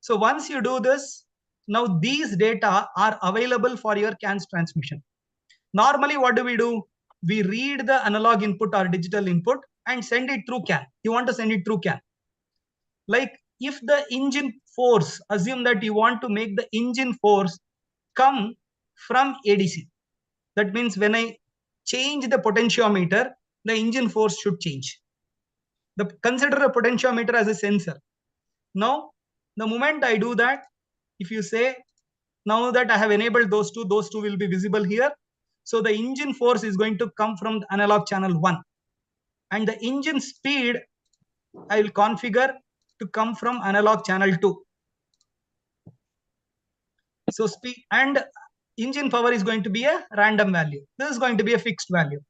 So once you do this, now these data are available for your CAN's transmission. Normally what do? We read the analog input or digital input and send it through CAN. You want to send it through CAN. Like if the engine force, assume that you want to make the engine force come from ADC. That means when I change the potentiometer, the engine force should change. Consider a potentiometer as a sensor. Now, the moment I do that, if you say, now that I have enabled those two will be visible here. So the engine force is going to come from the analog channel 1. And the engine speed, I will configure to come from analog channel 2. So speed and engine power is going to be a random value. This is going to be a fixed value.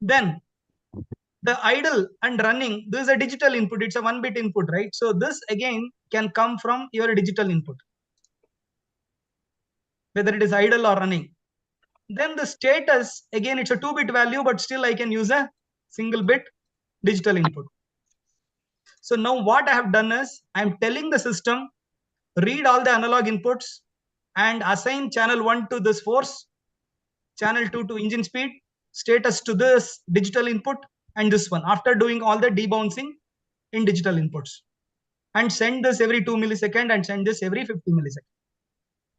Then the idle and running, this is a digital input. It's a 1-bit input, right? So this again can come from your digital input, whether it is idle or running. Then the status, again, it's a 2-bit value, but still I can use a single bit digital input. So now what I have done is I'm telling the system, read all the analog inputs and assign channel 1 to this force, channel 2 to engine speed, status to this digital input, and this one, after doing all the debouncing in digital inputs, and send this every 2 milliseconds and send this every 50 milliseconds.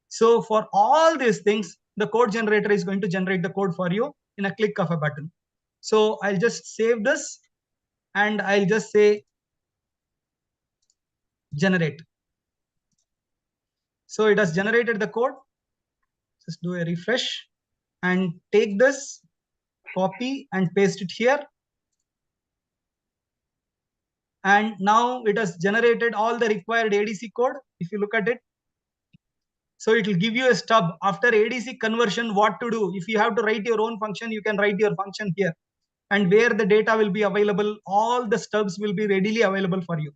So for all these things, the code generator is going to generate the code for you in a click of a button. So I'll just save this and I'll just say generate. So it has generated the code. Just do a refresh and take this, copy and paste it here. And now it has generated all the required ADC code. If you look at it, so it will give you a stub after ADC conversion, what to do. If you have to write your own function, you can write your function here. And where the data will be available, all the stubs will be readily available for you.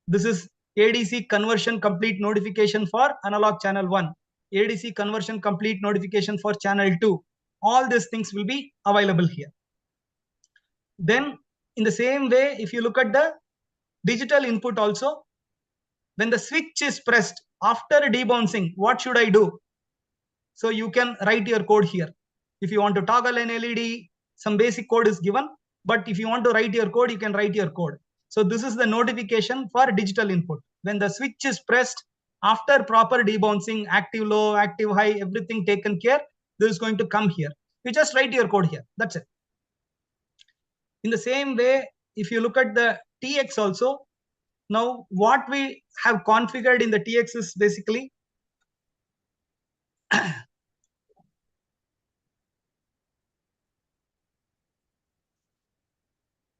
This is ADC conversion complete notification for analog channel 1. ADC conversion complete notification for channel 2. All these things will be available here. Then in the same way, if you look at the digital input also, when the switch is pressed after debouncing, what should I do? So you can write your code here. If you want to toggle an LED, some basic code is given. But if you want to write your code, you can write your code. So this is the notification for digital input. When the switch is pressed, after proper debouncing, active low, active high, everything taken care, this is going to come here. You just write your code here. That's it. In the same way, if you look at the TX also, now what we have configured in the TX is basically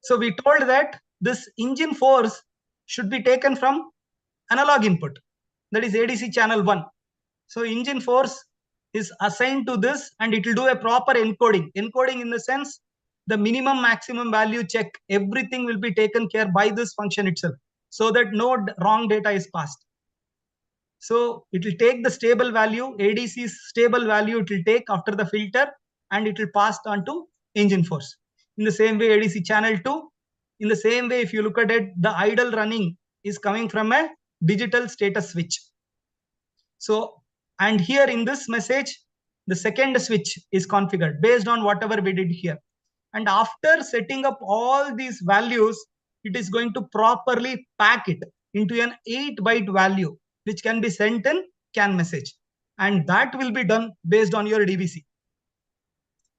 so we told that this engine force should be taken from analog input, that is ADC channel 1. So engine force is assigned to this and it will do a proper encoding. Encoding in the sense the minimum maximum value check, everything will be taken care by this function itself so that no wrong data is passed. So it will take the stable value, ADC's stable value it will take after the filter and it will pass on to engine force. In the same way ADC channel 2, in the same way if you look at it, the idle running is coming from a digital status switch. So, and here in this message, the second switch is configured based on whatever we did here. And after setting up all these values, it is going to properly pack it into an 8-byte value, which can be sent in CAN message. And that will be done based on your DVC.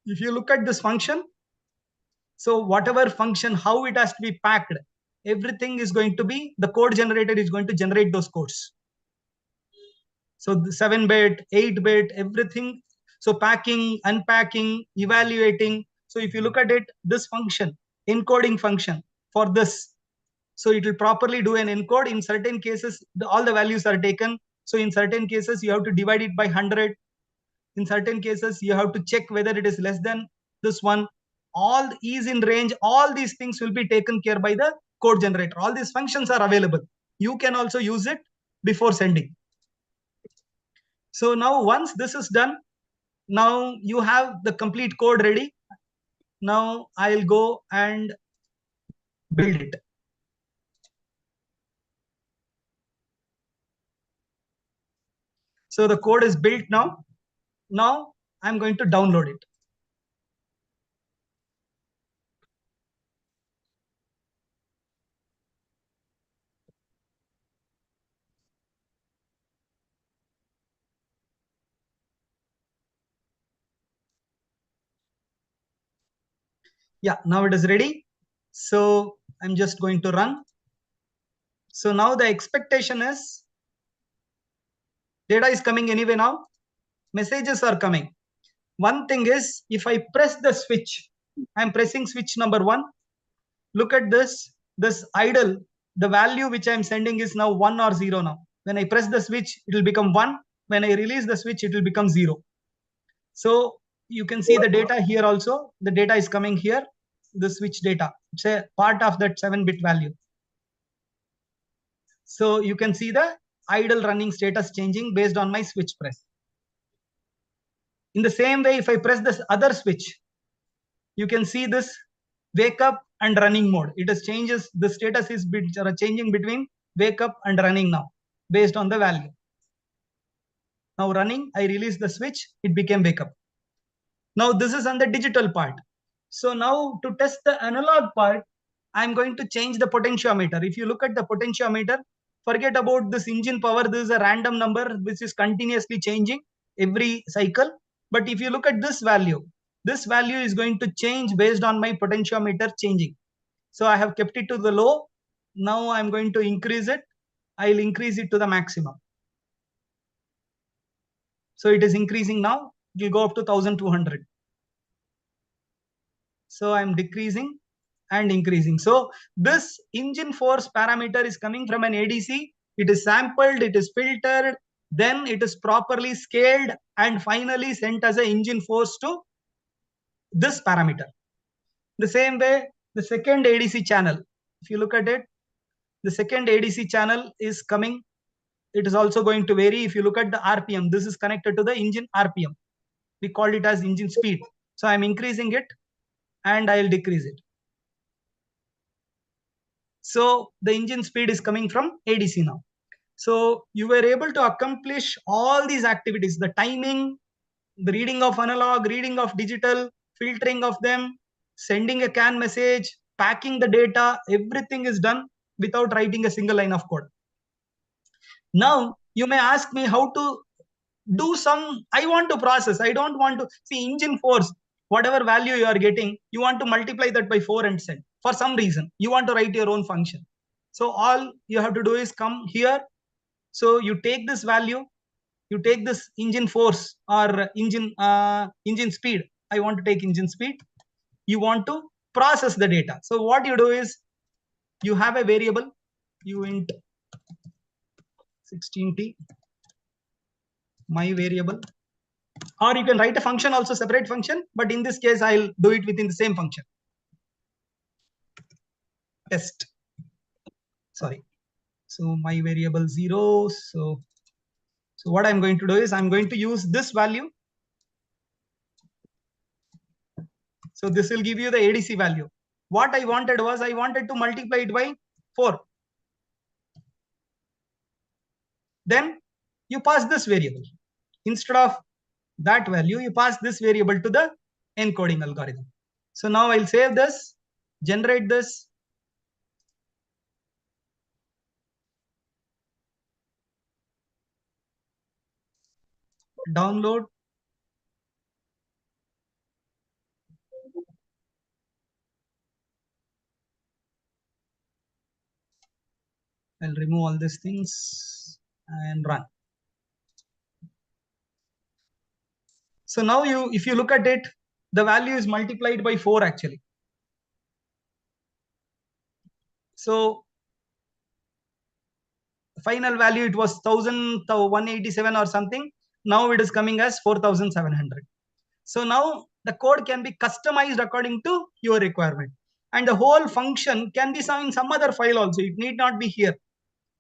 If you look at this function, so whatever function, how it has to be packed, everything is going to be, the code generator is going to generate those codes. So the 7-bit, 8-bit, everything. So packing, unpacking, evaluating. So if you look at it, this function, encoding function for this. So it will properly do an encode. In certain cases, all the values are taken. So in certain cases, you have to divide it by 100. In certain cases, you have to check whether it is less than this one. All is in range. All these things will be taken care by the code generator. All these functions are available. You can also use it before sending. So now once this is done, now you have the complete code ready. Now I'll go and build it. So the code is built now. Now I'm going to download it. Yeah, now it is ready. So I'm just going to run. So now the expectation is data is coming anyway now. Messages are coming. One thing is, if I press the switch, I'm pressing switch number 1. Look at this idle. The value which I'm sending is now 1 or 0 now. When I press the switch, it will become 1. When I release the switch, it will become 0. So you can see the data here also. The data is coming here, the switch data. It's a part of that 7-bit value. So you can see the idle running status changing based on my switch press. In the same way, if I press this other switch, you can see this wake up and running mode. It is changes, the status is changing between wake up and running now based on the value. Now running, I release the switch, it became wake up. Now this is on the digital part. So now to test the analog part, I'm going to change the potentiometer. If you look at the potentiometer, forget about this engine power. This is a random number which is continuously changing every cycle. But if you look at this value is going to change based on my potentiometer changing. So I have kept it to the low. Now I'm going to increase it. I'll increase it to the maximum. So it is increasing now. It will go up to 1200. So I'm decreasing and increasing. So this engine force parameter is coming from an ADC. It is sampled, it is filtered, then it is properly scaled and finally sent as an engine force to this parameter. The same way, the second ADC channel, if you look at it, the second ADC channel is coming. It is also going to vary. If you look at the RPM, this is connected to the engine RPM. We called it as engine speed. So I'm increasing it and I'll decrease it. So the engine speed is coming from ADC now. So you were able to accomplish all these activities, the timing, the reading of analog, reading of digital, filtering of them, sending a CAN message, packing the data, everything is done without writing a single line of code. Now, you may ask me how to do some, I want to process, I don't want to, see engine force, whatever value you are getting, you want to multiply that by 4 and send. For some reason, you want to write your own function. So all you have to do is come here. So you take this value, you take this engine force or engine speed. I want to take engine speed. You want to process the data. So what you do is you have a variable, you int 16t, my variable, or you can write a function also, separate function, but in this case I'll do it within the same function. Test. Sorry. So my variable 0. So what I'm going to do is I'm going to use this value. So this will give you the ADC value. What I wanted was I wanted to multiply it by 4. Then you pass this variable. Instead of that value, you pass this variable to the encoding algorithm. So now I'll save this, generate this. Download. I'll remove all these things and run. So now if you look at it, the value is multiplied by 4 actually. So final value, it was 1187 or something. Now it is coming as 4700. So now the code can be customized according to your requirement. And the whole function can be in some other file also. It need not be here.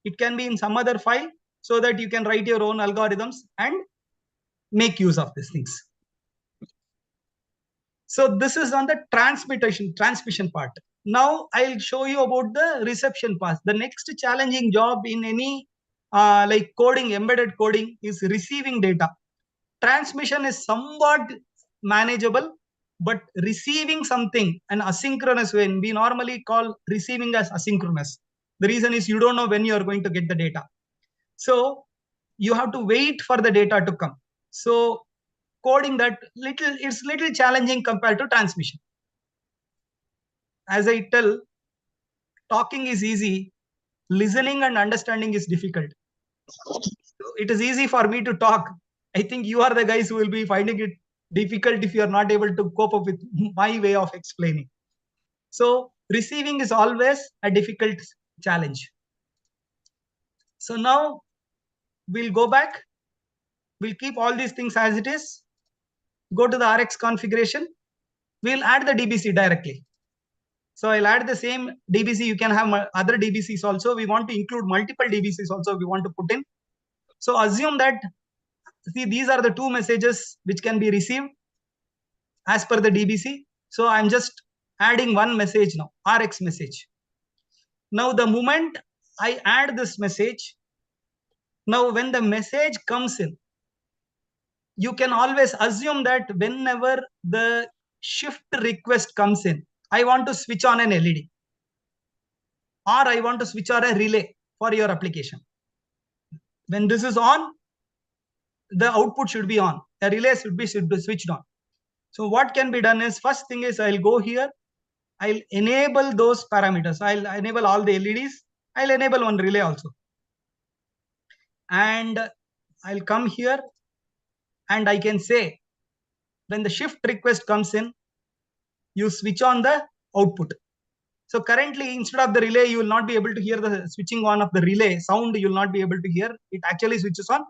It can be in some other file so that you can write your own algorithms and make use of these things. So this is on the transmission part. Now I'll show you about the reception part. The next challenging job in any like coding, embedded coding, is receiving data. Transmission is somewhat manageable, but receiving something, an asynchronous way, we normally call receiving as asynchronous. The reason is you don't know when you are going to get the data. So you have to wait for the data to come. So coding that it's little challenging compared to transmission. As I tell, talking is easy, listening and understanding is difficult. It is easy for me to talk. I think you are the guys who will be finding it difficult if you are not able to cope up with my way of explaining. So receiving is always a difficult challenge. So now we'll go back. We'll keep all these things as it is. Go to the RX configuration. We'll add the DBC directly. So I'll add the same DBC. You can have other DBCs also. We want to include multiple DBCs also we want to put in. So assume that, see, these are the 2 messages which can be received as per the DBC. So I'm just adding one message now, RX message. Now the moment I add this message, now when the message comes in, you can always assume that whenever the shift request comes in, I want to switch on an LED or I want to switch on a relay for your application. When this is on, the output should be on. A relay should be switched on. So what can be done is, first thing is I'll go here. I'll enable those parameters. I'll enable all the LEDs. I'll enable one relay also. And I'll come here and I can say, when the shift request comes in, you switch on the output. So currently, instead of the relay, you will not be able to hear the switching on of the relay sound. You will not be able to hear. It actually switches on.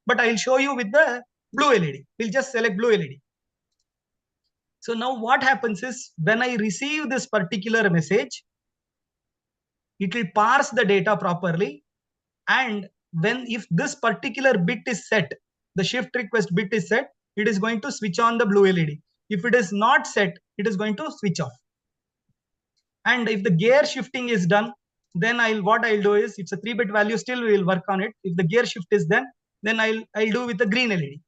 But I'll show you with the blue LED. We'll just select blue LED. So now what happens is, when I receive this particular message, it will parse the data properly. And if this particular bit is set, the shift request bit is set, it is going to switch on the blue LED. If it is not set, it is going to switch off. And if the gear shifting is done, then what I'll do is, it's a 3-bit value, still we will work on it. If the gear shift is done, then I'll do with the green LED.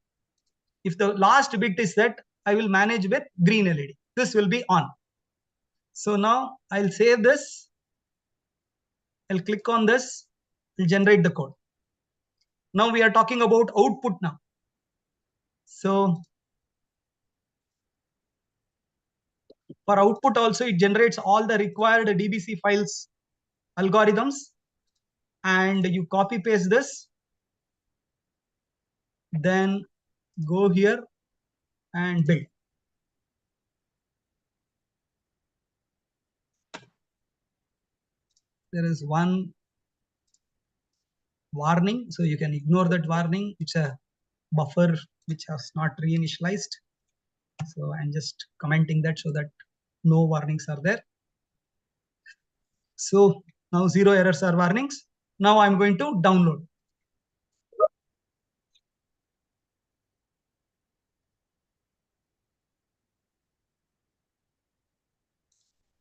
If the last bit is set, I will manage with green LED. This will be on. So now I'll save this. I'll click on this. I'll generate the code. Now we are talking about output now. So for output also, it generates all the required DBC files, algorithms, and you copy paste this. Then go here and build. There is one warning, so you can ignore that warning. It's a buffer which has not reinitialized. So I'm just commenting that so that no warnings are there. So now 0 errors are warnings. Now I'm going to download.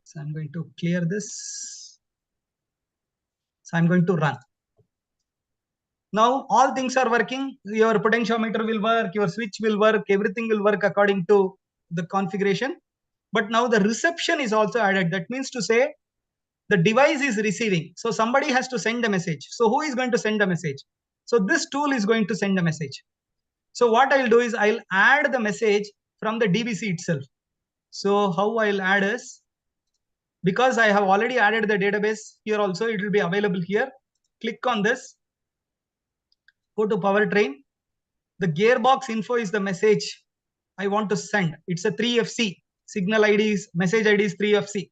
So I'm going to clear this. So I'm going to run. Now all things are working. Your potentiometer will work, your switch will work, everything will work according to the configuration. But now the reception is also added. That means to say the device is receiving. So somebody has to send a message. So who is going to send a message? So this tool is going to send a message. So what I'll do is I'll add the message from the DBC itself. So how I'll add is, because I have already added the database here also, it will be available here. Click on this. Go to powertrain. The gearbox info is the message I want to send. It's a 3FC. Signal ID is, message ID is 3FC.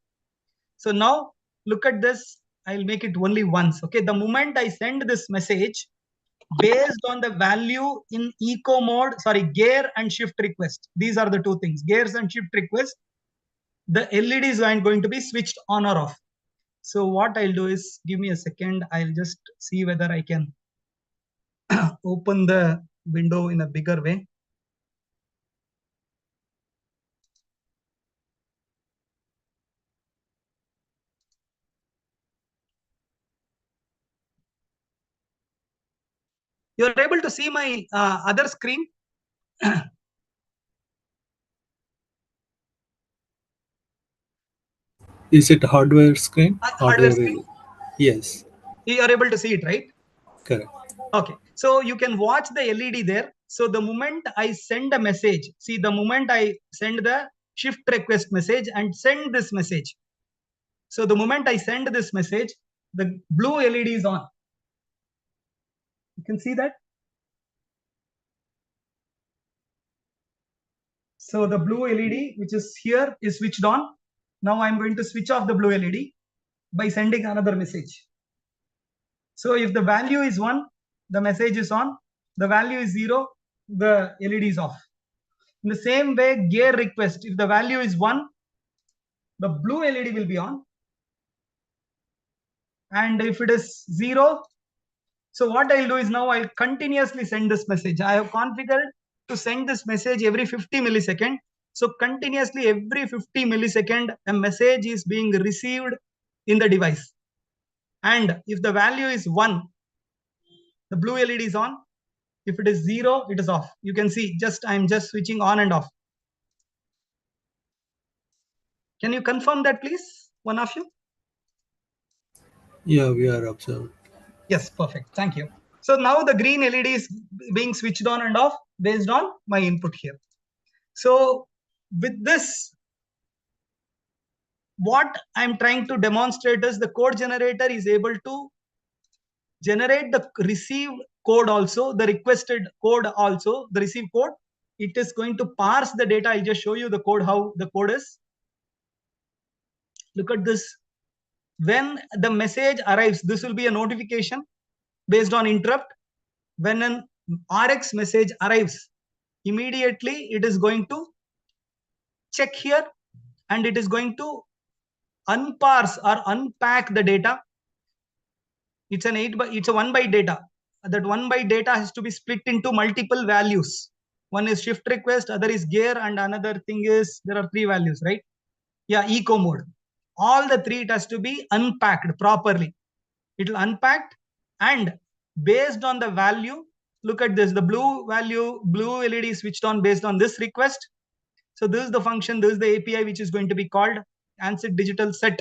So now look at this. I'll make it only once. Okay. The moment I send this message, based on the value in eco mode, sorry, gear and shift request. These are the two things, gears and shift request. The LED is going to be switched on or off. So what I'll do is, give me a second. I'll just see whether I can open the window in a bigger way. You're able to see my other screen. Is it hardware screen? Hardware screen? Yes. You are able to see it, right? Correct. Okay. So you can watch the LED there. So the moment I send a message, see the moment I send the shift request message and send this message. So the moment I send this message, the blue LED is on. You can see that. So the blue LED, which is here, is switched on. Now I'm going to switch off the blue LED by sending another message. So if the value is 1, the message is on. The value is 0, the LED is off. In the same way, gear request, if the value is 1, the blue LED will be on. And if it is 0, so what I'll do is now I'll continuously send this message. I have configured to send this message every 50 millisecond. So continuously every 50 millisecond, a message is being received in the device. And if the value is 1, the blue LED is on. If it is 0, it is off. You can see I'm just switching on and off. Can you confirm that, please, one of you? Yeah, we are observed. Yes, perfect. Thank you. So now the green LED is being switched on and off based on my input here. So with this, what I'm trying to demonstrate is the code generator is able to generate the receive code also, the requested code also, the receive code. It is going to parse the data. I'll just show you the code, how the code is. Look at this. When the message arrives, this will be a notification based on interrupt. When an RX message arrives, immediately it is going to check here and it is going to unparse or unpack the data. It's a 1 byte data. That 1 byte data has to be split into multiple values. One is shift request, other is gear, and another thing is there are 3 values, right? Yeah, eco mode. All the 3, it has to be unpacked properly. It will unpack, and based on the value, look at this. The blue LED is switched on based on this request. So this is the function, this is the API which is going to be called ANCIT digital set.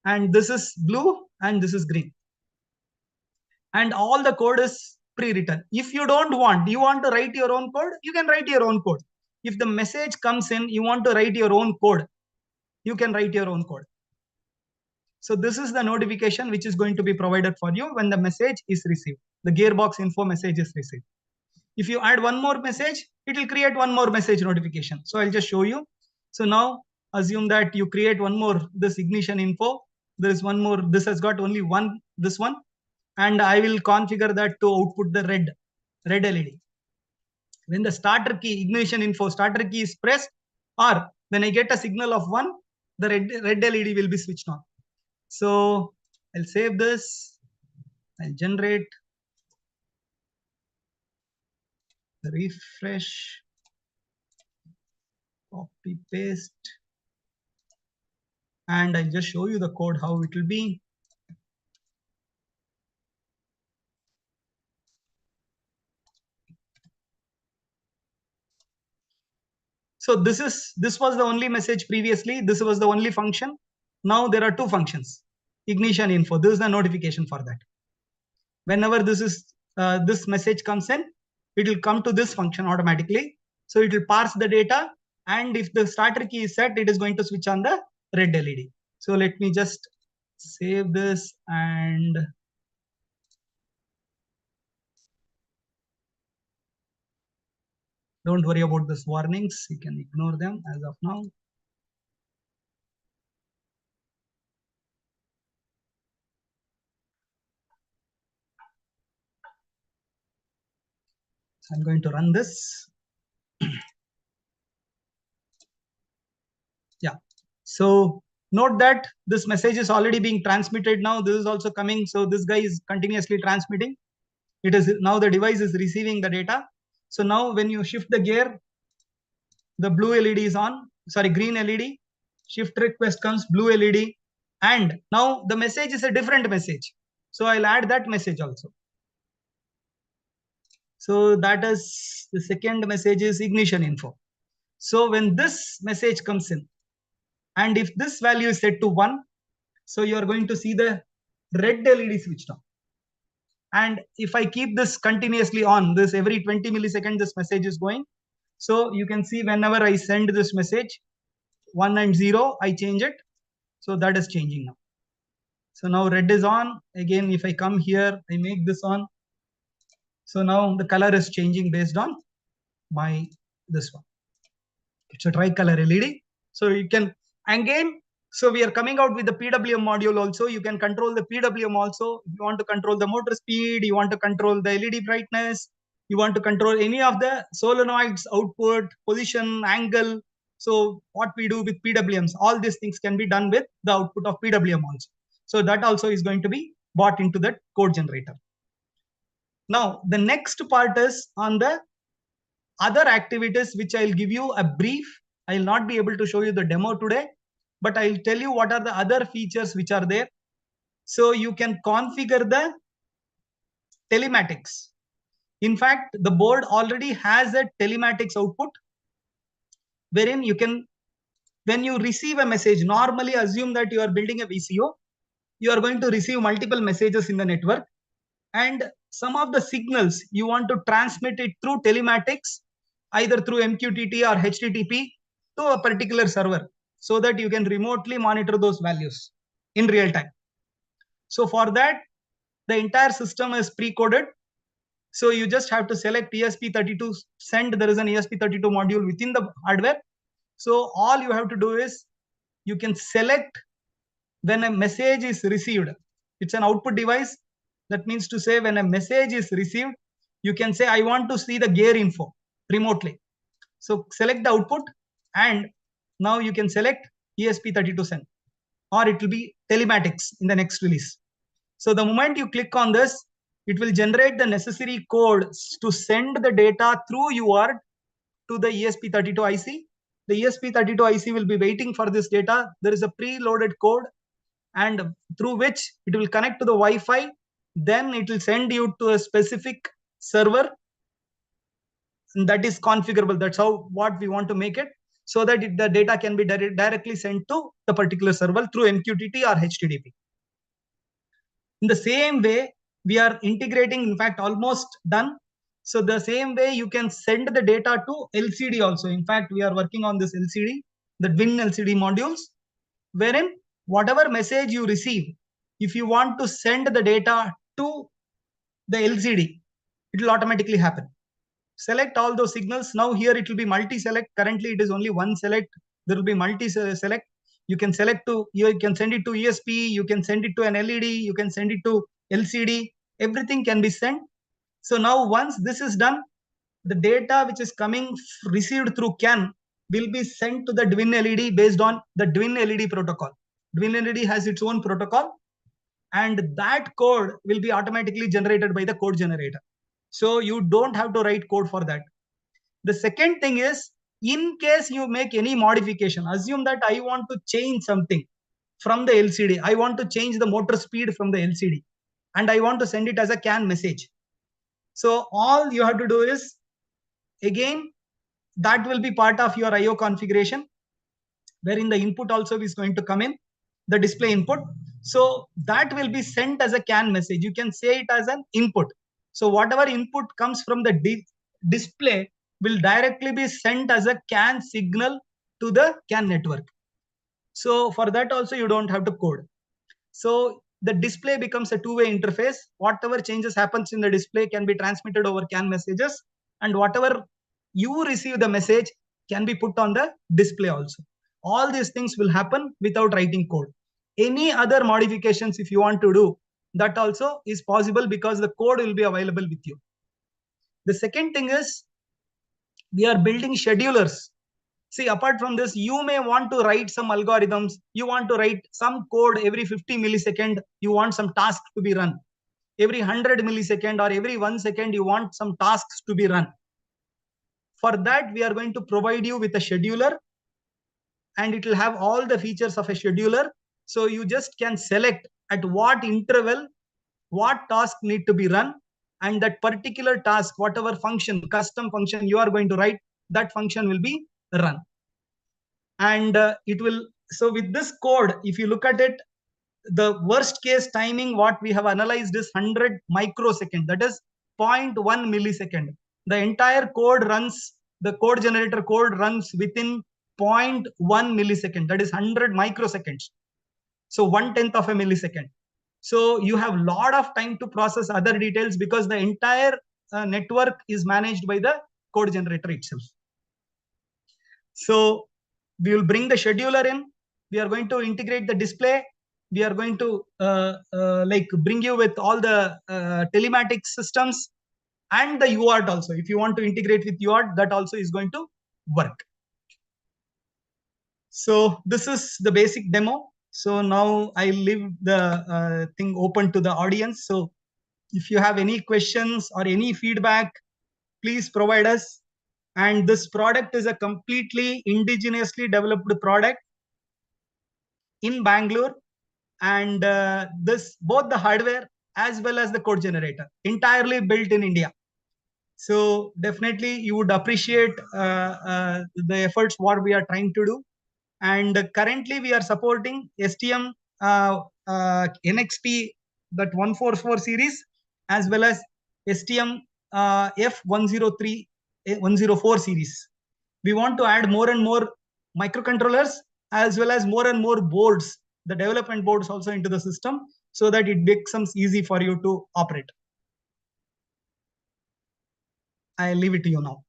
And this is blue and this is green. And all the code is pre-written. If you don't want, you want to write your own code, you can write your own code. If the message comes in, you want to write your own code, you can write your own code. So this is the notification which is going to be provided for you when the message is received. The gearbox info message is received. If you add one more message, it will create one more message notification. So I'll just show you. So now assume that you create one more, this ignition info. There is one more, this has got only one, this one. And I will configure that to output the red LED. When the starter key, ignition info starter key is pressed, or when I get a signal of 1, the red LED will be switched on. So I'll save this, I'll generate, refresh, copy, paste, and I'll just show you the code, how it will be. So this was the only message previously. This was the only function. Now there are two functions. Ignition info. This is the notification for that. Whenever this message comes in, it will come to this function automatically. So it will parse the data, and if the starter key is set, it is going to switch on the red LED. So let me just save this and don't worry about these warnings. You can ignore them as of now. So I'm going to run this. Yeah. So note that this message is already being transmitted now. This is also coming. So this guy is continuously transmitting. It is now the device is receiving the data. So now when you shift the gear, the blue LED is on, sorry, green LED. Shift request comes, blue LED. And now the message is a different message. So I'll add that message also. So that is the second message is ignition info. So when this message comes in, and if this value is set to 1, so you are going to see the red LED switched on. And if I keep this continuously on, this every 20 milliseconds, this message is going. So you can see whenever I send this message, 1 and 0, I change it. So that is changing now. So now red is on. Again, if I come here, I make this on. So now the color is changing based on my this one. It's a tricolor LED. So you can, again, so we are coming out with the PWM module also. You can control the PWM also. If you want to control the motor speed, you want to control the LED brightness, you want to control any of the solenoids output, position, angle. So what we do with PWMs, all these things can be done with the output of PWM also. So that also is going to be bought into that code generator. Now, the next part is on the other activities, which I'll give you a brief. I'll not be able to show you the demo today, but I'll tell you what are the other features which are there. So you can configure the telematics. In fact, the board already has a telematics output, wherein you can, when you receive a message, normally assume that you are building a VCO, you are going to receive multiple messages in the network, and some of the signals you want to transmit it through telematics, either through MQTT or HTTP to a particular server, so that you can remotely monitor those values in real time. So for that, the entire system is pre-coded. So you just have to select ESP32 send. There is an ESP32 module within the hardware. So all you have to do is you can select when a message is received. It's an output device. That means to say when a message is received, you can say, I want to see the gear info remotely. So select the output, and now you can select ESP32 send, or it will be telematics in the next release. So the moment you click on this, it will generate the necessary code to send the data through UART to the ESP32 IC. The ESP32 IC will be waiting for this data. There is a preloaded code, and through which it will connect to the Wi-Fi. Then it will send you to a specific server that is configurable. That's how what we want to make it, so that the data can be directly sent to the particular server through MQTT or HTTP. In the same way, we are integrating, in fact, almost done. So the same way you can send the data to LCD also. In fact, we are working on this LCD, the twin LCD modules, wherein whatever message you receive, if you want to send the data to the LCD, it will automatically happen. Select all those signals. Now here it will be multi-select. Currently it is only one select. There will be multi-select. You can select to, you can send it to ESP, you can send it to an LED, you can send it to LCD. Everything can be sent. So now once this is done, the data which is coming received through CAN will be sent to the twin LED based on the twin LED protocol. Twin LED has its own protocol, and that code will be automatically generated by the code generator. So you don't have to write code for that. The second thing is, in case you make any modification, assume that I want to change something from the LCD. I want to change the motor speed from the LCD, and I want to send it as a CAN message. So all you have to do is, again, that will be part of your IO configuration, wherein the input also is going to come in, the display input. So that will be sent as a CAN message. You can say it as an input. So whatever input comes from the display will directly be sent as a CAN signal to the CAN network. So for that also you don't have to code. So the display becomes a two-way interface. Whatever changes happens in the display can be transmitted over CAN messages, and whatever you receive the message can be put on the display also. All these things will happen without writing code. Any other modifications if you want to do, that also is possible because the code will be available with you. The second thing is, we are building schedulers. See, apart from this, you may want to write some algorithms. You want to write some code every 50 millisecond. You want some tasks to be run. Every 100 millisecond or every 1 second, you want some tasks to be run. For that, we are going to provide you with a scheduler, and it will have all the features of a scheduler. So you just can select at what interval, what task need to be run, and that particular task, whatever function, custom function you are going to write, that function will be run. And it will, so with this code, if you look at it, the worst case timing what we have analyzed is 100 microsecond, that is 0.1 millisecond. The entire code runs, the code generator code runs within 0.1 millisecond, that is 100 microseconds. So 1/10 of a millisecond. So you have a lot of time to process other details because the entire network is managed by the code generator itself. So we will bring the scheduler in. We are going to integrate the display. We are going to like bring you with all the telematics systems and the UART also. If you want to integrate with UART, that also is going to work. So this is the basic demo. So now I leave the thing open to the audience. So if you have any questions or any feedback, please provide us. And this product is a completely indigenously developed product in Bangalore, and this both the hardware as well as the code generator entirely built in India. So definitely you would appreciate the efforts what we are trying to do. And currently we are supporting STM NXP, that 144 series, as well as STM F103 104 series. We want to add more and more microcontrollers as well as more and more boards, the development boards also into the system, so that it becomes easy for you to operate. I leave it to you now.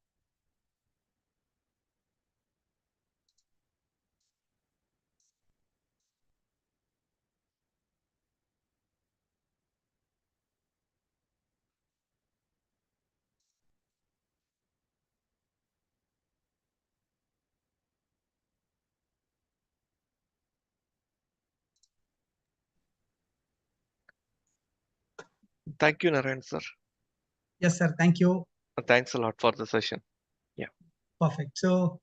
Thank you, Narayan sir. Yes, sir. Thank you. Thanks a lot for the session. Perfect. So